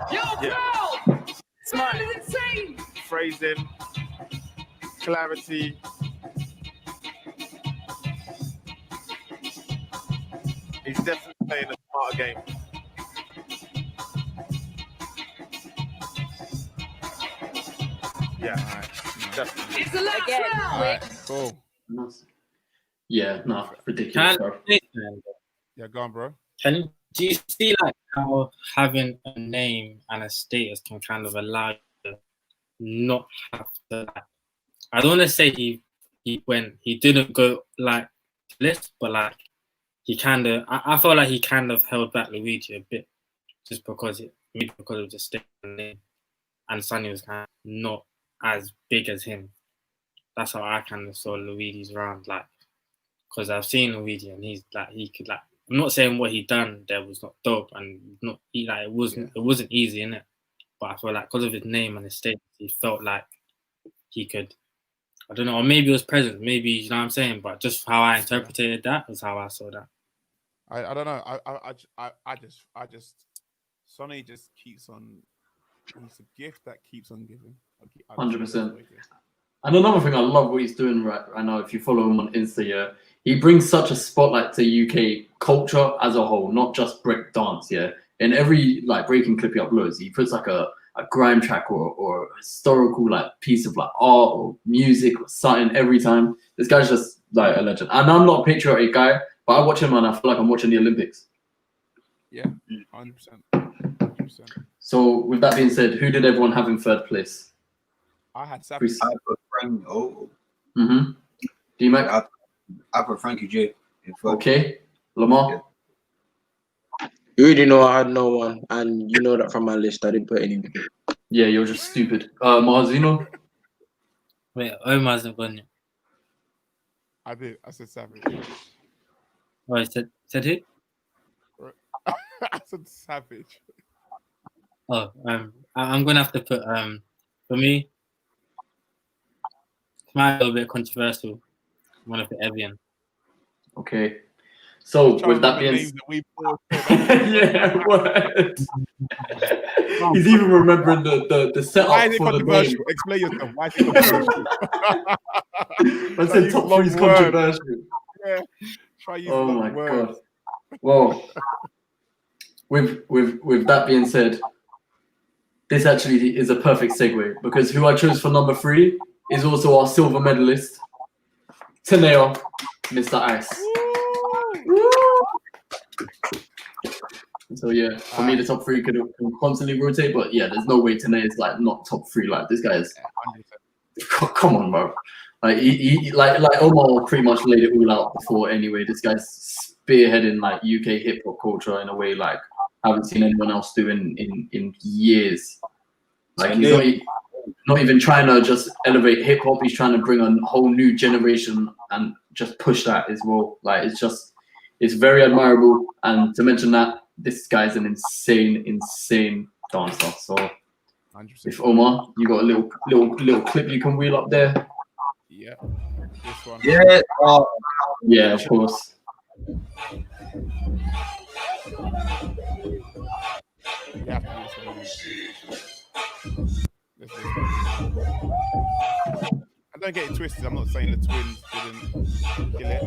Yo, Yeah. crowd! Smart. That is insane! Phrasing, clarity. He's definitely playing a smarter game. Yeah, definitely. It's the last Again, round! quick. Cool. Nuts. Yeah, no, Can ridiculous, bro. Yeah, go on, bro. do you see like how having a name and a status can kind of allow you to not have to like, I don't want to say he didn't go like this, but like he kind of I felt like he kind of held back Luigi a bit just because of the status name, and Sonny was kind of not as big as him. That's how I kind of saw Luigi's round, like, because I've seen Luigi and he's like, he could like I'm not saying what he done there was not dope, and it wasn't easy, innit? But I feel like because of his name and his status, he felt like he could. I don't know, or maybe it was present, maybe, you know what I'm saying. But just how I interpreted that was how I saw that. I don't know. I just Sonny just keeps on. He's a gift that keeps on giving. 100%. And another thing, I love what he's doing right now. If you follow him on Insta, yeah, he brings such a spotlight to UK culture as a whole, not just break dance. Yeah, in every like breaking clip he uploads, he puts like a grime track or a historical like piece of like art or music or something every time. This guy's just like a legend. And I'm not a patriotic guy, but I watch him and I feel like I'm watching the Olympics. Yeah, 100%. So with that being said, who did everyone have in third place? I had Savage. I put Frank. D-Mac? I put Frankie J. Okay. Lamar? You already know I had no one, and you know that from my list I didn't put anyone. Yeah, you're just stupid. Marzino? Wait, Omar's not gone yet. I did. I said Savage. Oh, I said who? I said Savage. Oh, I'm gonna have to put for me. It might be a bit controversial. I'm gonna put Evian. Okay. So with that being yeah, word. He's even remembering the setup Why is it for the controversial? name. Explain yourself. Why is it controversial? I said top 3 is controversial. Yeah. Try using Oh my word. god. Well, with that being said, this actually is a perfect segue because who I chose for number 3 is also our silver medalist, Taneo, Mr. Ice. So yeah, for me the top 3 can constantly rotate, but yeah, there's no way Taneo is like not top 3. Like this guy is. Come on, bro. Like he like Omar pretty much laid it all out before. Anyway, this guy's spearheading like UK hip hop culture in a way like I haven't seen anyone else do in years. Like he's not even trying to just elevate hip hop. He's trying to bring a whole new generation and just push that as well. Like it's very admirable. And to mention that this guy's an insane dancer. So 100%. if Omar, you got a little clip you can wheel up there. Yeah. This one. Yeah. Yeah, of course. You have to do this one. And don't get it twisted. I'm not saying the twins didn't kill it.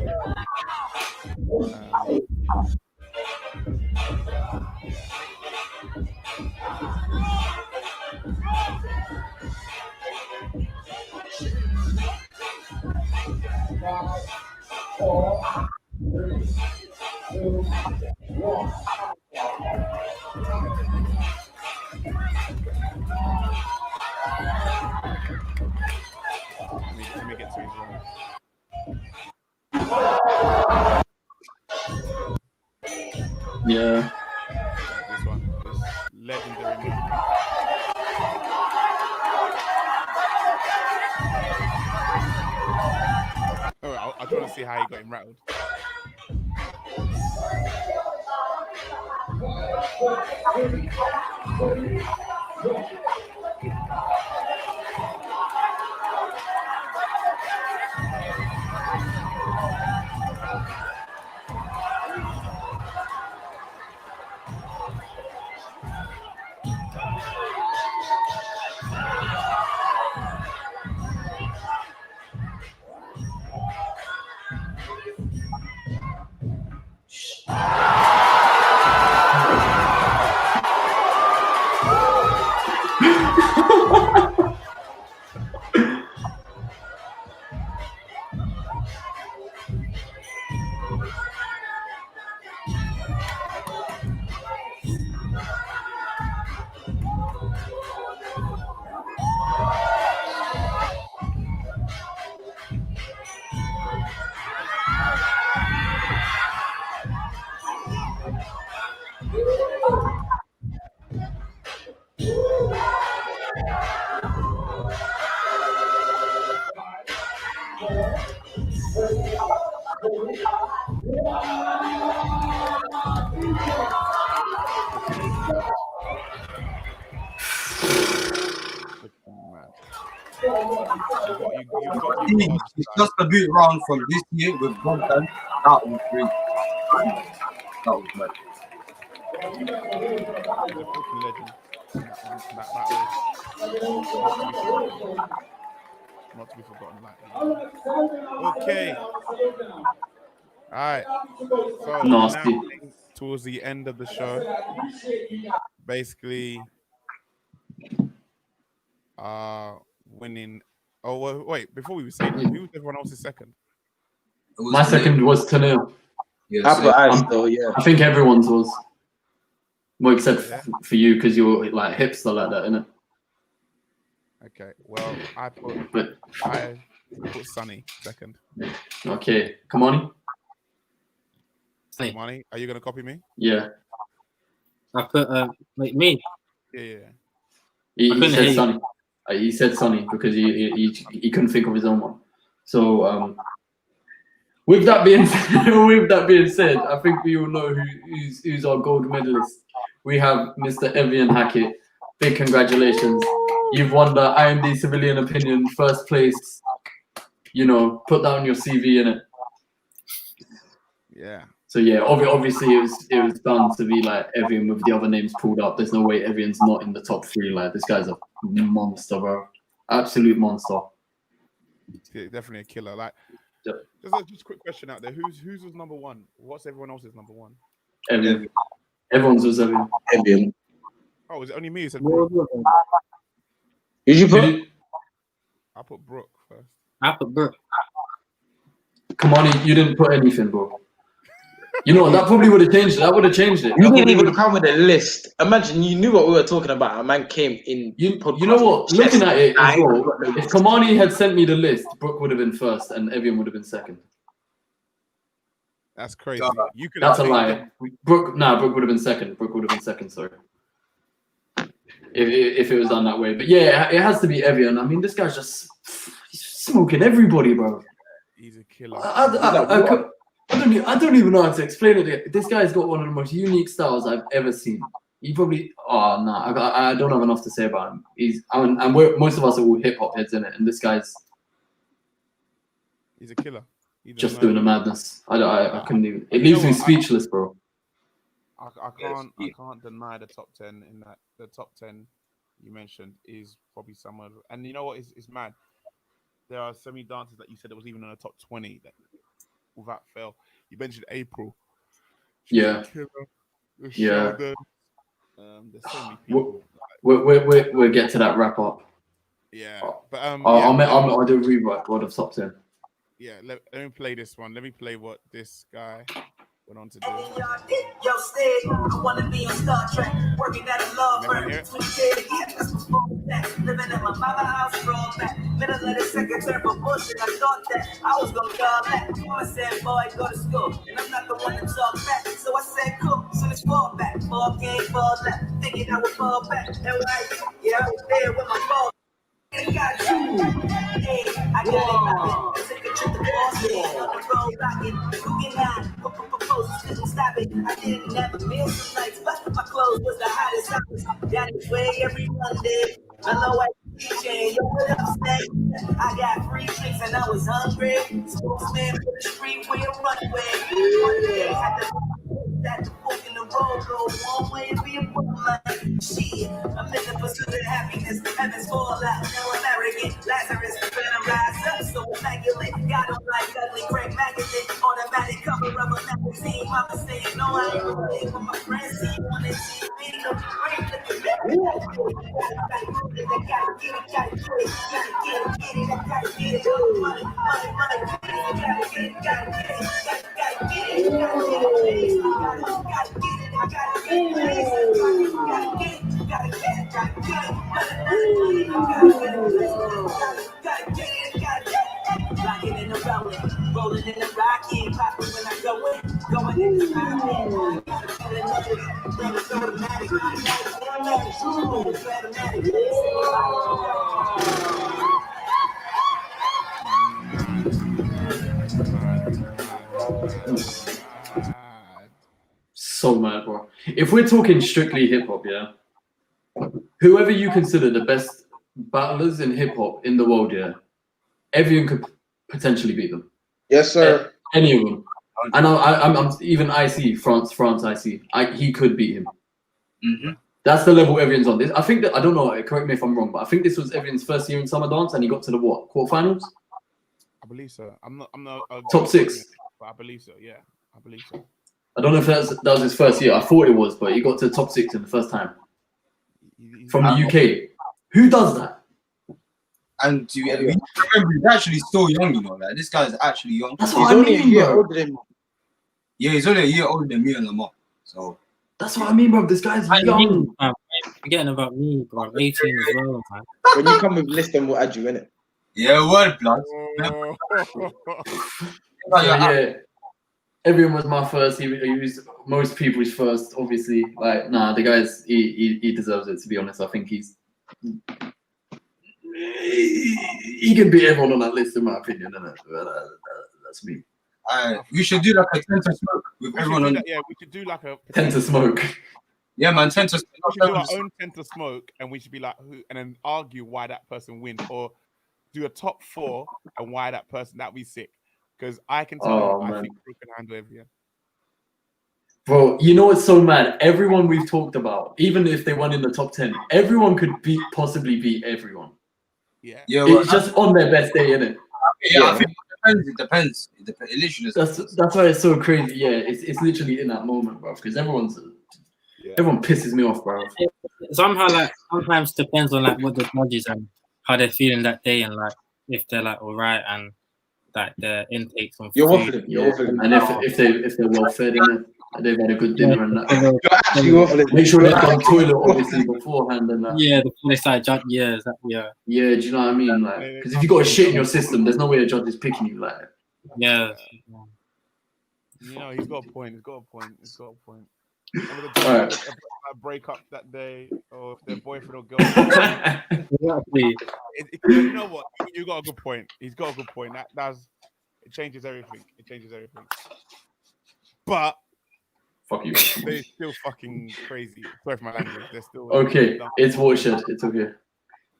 Let me get to his Yeah. This one. This legendary movie. Oh, I trying to see how he got him rattled. You've got to be It's just a boot round from this year with Bronson. That was great. That was mad. He's a freaking legend. That battle. Not to be forgotten lightly. Okay. All right. So we're now Nasty. getting towards the end of the show. Basically, winning. Oh wait! Before we say that, who was everyone else's second? My second was Tanil. Yeah, I put Ice I'm- though, yeah. I think everyone's was. Well, except for you, because you're like hipster like that, innit? Okay. Well, I put Sunny second. Okay, come on. Money, are you gonna copy me? Yeah. I put like me. Yeah. He said Sonny. He said Sonny because he couldn't think of his own one. So with that being said, I think we all know who's our gold medalist. We have Mr. Evian Hackett. Big congratulations! You've won the IMD Civilian Opinion first place. You know, put that on your CV, innit? Yeah. So yeah, obviously it was done to be like Evian with the other names pulled up. There's no way Evian's not in the top 3. Like this guy's a monster, bro. Absolute monster. Yeah, definitely a killer. Like, Yep. just a quick question out there: whose was number one? What's everyone else's number one? Evian. Everyone's was Evian. Evian. Oh, was it only me who said Who Brooke? Did you put? I put Brooke first. I put Brooke. Come on, you didn't put anything, bro. You know what? That probably would have changed it. That would have changed it. You didn't even come with a list. Imagine you knew what we were talking about. A man came in. You know what? Looking at it as well, if Kamani had sent me the list, Brooke would have been first and Evian would have been second. That's crazy. You could. That's a lie. Brooke would have been second. Brooke would have been second. Sorry. If it was done that way, but yeah, it has to be Evian. I mean, this guy's just he's smoking everybody, bro. He's a killer. I don't even know how to explain it. This guy's got one of the most unique styles I've ever seen. He probably I don't have enough to say about him. Most of us are all hip hop heads in it, and this guy's a killer. Just doing a madness. I couldn't even. It leaves me speechless, bro. I can't deny the top 10 in that. The top 10 you mentioned is probably someone, and you know what is mad. There are so many dancers that you said it was even in the top 20 that without fail. You mentioned April. Yeah. Yeah. There's so many people. We'll get to that wrap up. Yeah, but I'll do a rewrite of top 10. Yeah, let me play this one. Let me play what this guy went on to do. Yo, Stig, I wanna be on Star Trek, working at a law firm. Living in my mama house, roll back. Middle of the second term for bullshit. I thought that I was gonna call back. I said, boy, go to school, and I'm not the one to talk back. So I said, cool, so let's fall back. Ball game, ball left, thinking I would fall back. And like, yeah, I was there with my ball. I got you. Hey, I got it. I took a trip to Boston on the road rocking. Who can I propose? Couldn't stop it. I didn't have a meal some nights, but my clothes was the hottest. I was down this way every Monday. Hello, DJ, yo, what up, Snake? I got free drinks and I was hungry. Spokesman for the street where you runway. One day had to that the fork in the road go one way and be a woman. Shit, I'm in the pursuit of happiness. Heaven's fall out, now I'm arrogant. Lazarus, finna rise up, so immaculate. God don't like ugly, Craig magazine. Automatic cover of a magazine. Mama saying, no, I ain't gonna live with my friends. See, you wanna see me, no, great, look at me. Gotta get it, gotta get it, gotta get it, gotta get it. Money, gotta get it, gotta get it, gotta get it, gotta get it. Gotta get it, I gotta get it, gotta get it, gotta get it, gotta get it, gotta get it. Rocking in the rolling in the rocking, popping when I go in, going in the mountain. Gotta feel it, love it, brother, so automatic. So mad, bro. If we're talking strictly hip hop, yeah, whoever you consider the best battlers in hip hop in the world, yeah, Evian could potentially beat them. Yes, sir. Any of them. And I'm even IC France IC. He could beat him. Mm-hmm. That's the level Evian's on. This I think that I don't know. Correct me if I'm wrong, but I think this was Evian's first year in Summer Dance, and he got to the quarterfinals. I believe so. I'm not top 6. But I believe so. Yeah, I believe so. I don't know if that was his first year. I thought it was, but he got to the top 6 in the first time from the UK. Who does that? And you remember, he's actually still young, you know. Like this guy's actually young. That's He's what I only mean, a year bro. older than me. Yeah, he's only a year older than me and Lamar. So that's what I mean, bro. This guy's young. Forgetting about me, bro. I'm 18 as well, man. When you come with list, then we'll add you in it. Yeah, word, blood. Yeah. Everyone was my first. He was most people's first, obviously. Like, nah, the guy's he deserves it. To be honest, I think he can beat everyone on that list, in my opinion. That's me. We should do like a 10 to smoke with everyone on. Yeah, we should do like a 10 to smoke. Yeah, man, 10 to smoke. We should do our own 10 to smoke, and we should be like, who, and then argue why that person wins, or do a top 4 and why that person. That'd be sick. Because I can tell I think we can handle Evian. Bro, you know what's so mad? Everyone we've talked about, even if they won in the top 10, everyone could possibly beat everyone. Yeah. It's just on their best day, innit? Yeah, I think it depends. It literally that's why it's so crazy. Yeah, it's literally in that moment, bro. Because everyone pisses me off, bro. Somehow, like sometimes depends on like what the judges and how they're feeling that day, and like if they're like all right and like their intakes on You're food. waffling. And if they're well fed, innit? They've had a good dinner and that. You're actually waffling. Make sure they've gone toilet obviously beforehand and that. Yeah, before they start judging. Yeah. Yeah, do you know what I mean? Like, because if you got a shit in your system, there's no way a judge is picking you like. Yeah. You know, he's got a point. All right. A break up that day, or if their boyfriend or girlfriend. Exactly. You know what? You got a good point. He's got a good point. It changes everything. But fuck you. They're still fucking crazy. Sorry for my language. They're still okay. It's watershed. It's okay.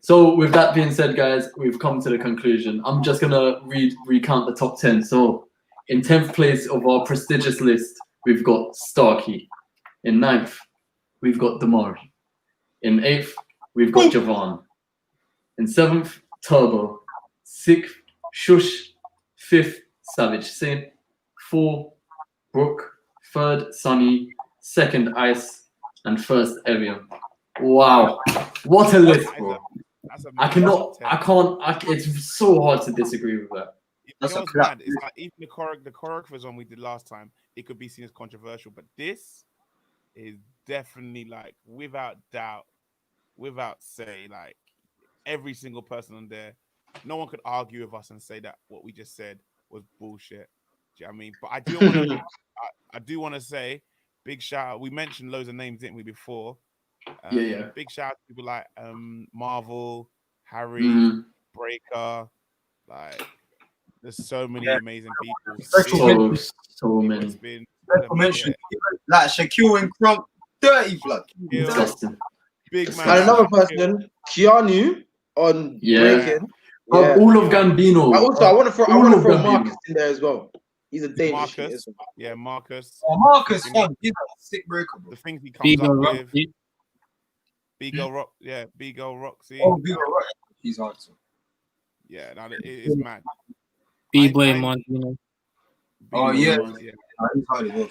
So with that being said, guys, we've come to the conclusion. I'm just gonna recount the top 10. So in 10th place of our prestigious list, we've got Starkey. In 9th, we've got Damari. In 8th, we've got Javan. In 7th, Turbo. 6th, Shush. 5th, Savage Saint. 4th, Brooke. 3rd, Sunny. 2nd, Ice. And 1st, Evian. Wow. What a list, bro. It's so hard to disagree with that. It's like even the choreography one we did last time, it could be seen as controversial, but this is definitely like without doubt, without say, like every single person on there, no one could argue with us and say that what we just said was bullshit. Do you know what I mean? But I do want to say big shout out. We mentioned loads of names, didn't we, before? Yeah. Big shout out to people like Marvel, Harry, Breaker, like there's so many amazing people. So many. Mention like Shaquille and Crump, dirty blood. Disgusting. Big man. And another person, Keanu on Breaking. Yeah. All of Gambino. I want to throw Marcus in there as well. He's a dangerous Marcus. Yeah, Marcus. Marcus, he's a sick breaker, bro. The things he comes up with. B-Girl Rock, yeah, B-Girl Roxy. Oh, B-Girl Rock, he's hard too. Yeah, no, it is mad. B-Boy Montino. Oh, yeah. He's hard as well.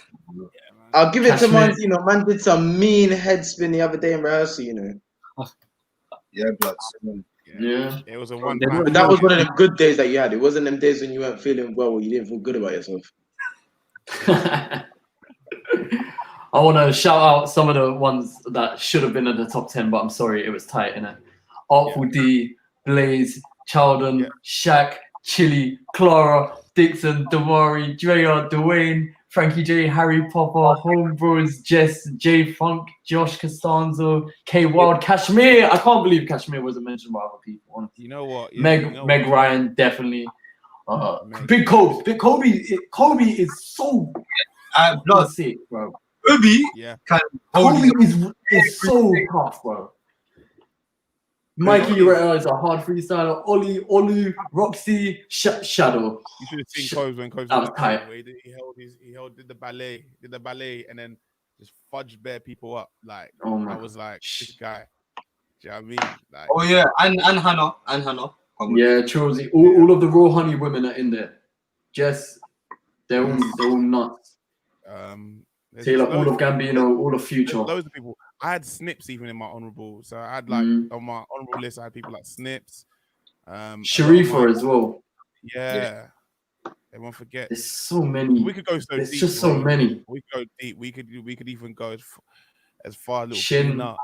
I'll give it to Montino. Man did some mean head spin the other day in rehearsal, you know. Yeah, blood. Yeah. It was a one. But that was one of the good days that you had. It wasn't them days when you weren't feeling well or you didn't feel good about yourself. I want to shout out some of the ones that should have been in the top 10, but I'm sorry, it was tight, innit? Artful D, Blaze, Chowden, Shaq, Chili, Clara, Dixon, Damari, Drea, Dwayne, Frankie J, Harry Popper, Homebros, Jess, J Funk, Josh Costanzo, K Wild, Kashmir. I can't believe Kashmir wasn't mentioned by other people. Honestly. You know what? Meg Ryan, definitely. Big Kobe. Kobe is so sick, bro. Kobe, Kobe is so tough, bro. Mikey Ureta is a hard freestyler. Ollie, Olu, Roxy, Shadow. You should have seen Coves when Coves That was was tight. did the ballet, and then just fudged bare people up. Like Oh my I was like, this guy. Do you know what I mean? Like, Oh yeah, and Hannah. Yeah, Chosy. All of the Raw Honey women are in there. Jess, they're all nuts. there's Taylor, just all loads of Gambino, all of Future. There's loads of people. I had Snips even in my honorable. So I had like on my honorable list, I had people like Snips. Sharifa as well. Yeah. Everyone forget. There's so many. We could go so There's deep. just so many. We could go deep. We could even go as far little Shin. Peanut.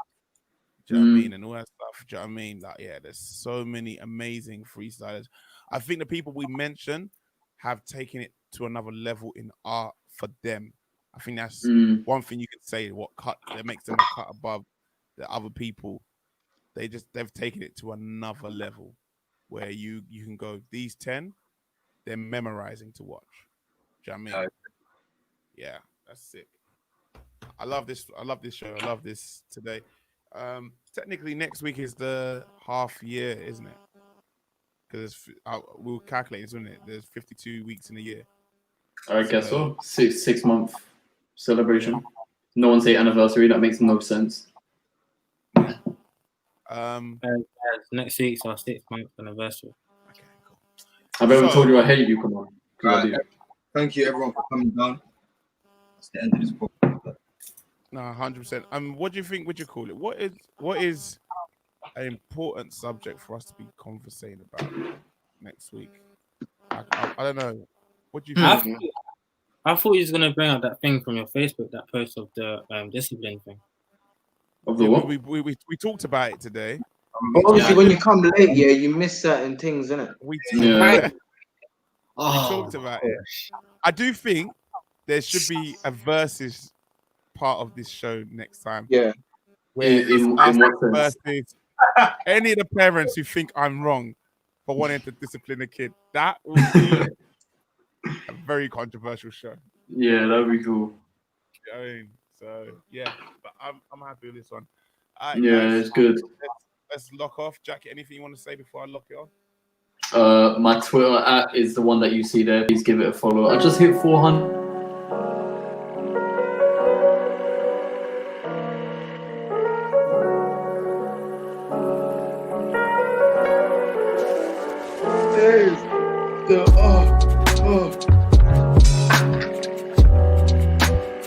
Do you know what I mean? And all that stuff. Do you know what I mean? Like, yeah, there's so many amazing freestylers. I think the people we mentioned have taken it to another level in art for them. I think that's one thing you could say that makes them a cut above the other people. They've taken it to another level where you can go, these 10, they're memorizing to watch. Do you know what I mean? Yeah, that's sick. I love this show. I love this today. Technically next week is the half year, isn't it? Because we'll calculate, isn't it? There's 52 weeks in a year. I guess so. 6 month celebration. No one say anniversary. That makes no sense. Next week's our 6 month anniversary. Okay, cool. I've ever told you I hate you. Come on. Thank you everyone for coming down. That's the end of this podcast. No, 100%. What do you think? Would you call it? What is an important subject for us to be conversating about next week? I don't know. What do you think? I thought you was gonna bring up that thing from your Facebook, that post of the discipline thing. Of the what? We talked about it today. But obviously, when you come late, you miss certain things, innit? We Yeah. talked about it. I do think there should be a versus part of this show next time. Yeah. Where In it's us what sense? versus any of the parents who think I'm wrong for wanting to discipline a kid. That would be a very controversial show. Yeah, that'd be cool. You know what I mean? So yeah, but I'm happy with this one. Yeah, guys, it's good. Let's lock off. Jackie, anything you want to say before I lock it on? My Twitter @ is the one that you see there. Please give it a follow. I just hit 400. The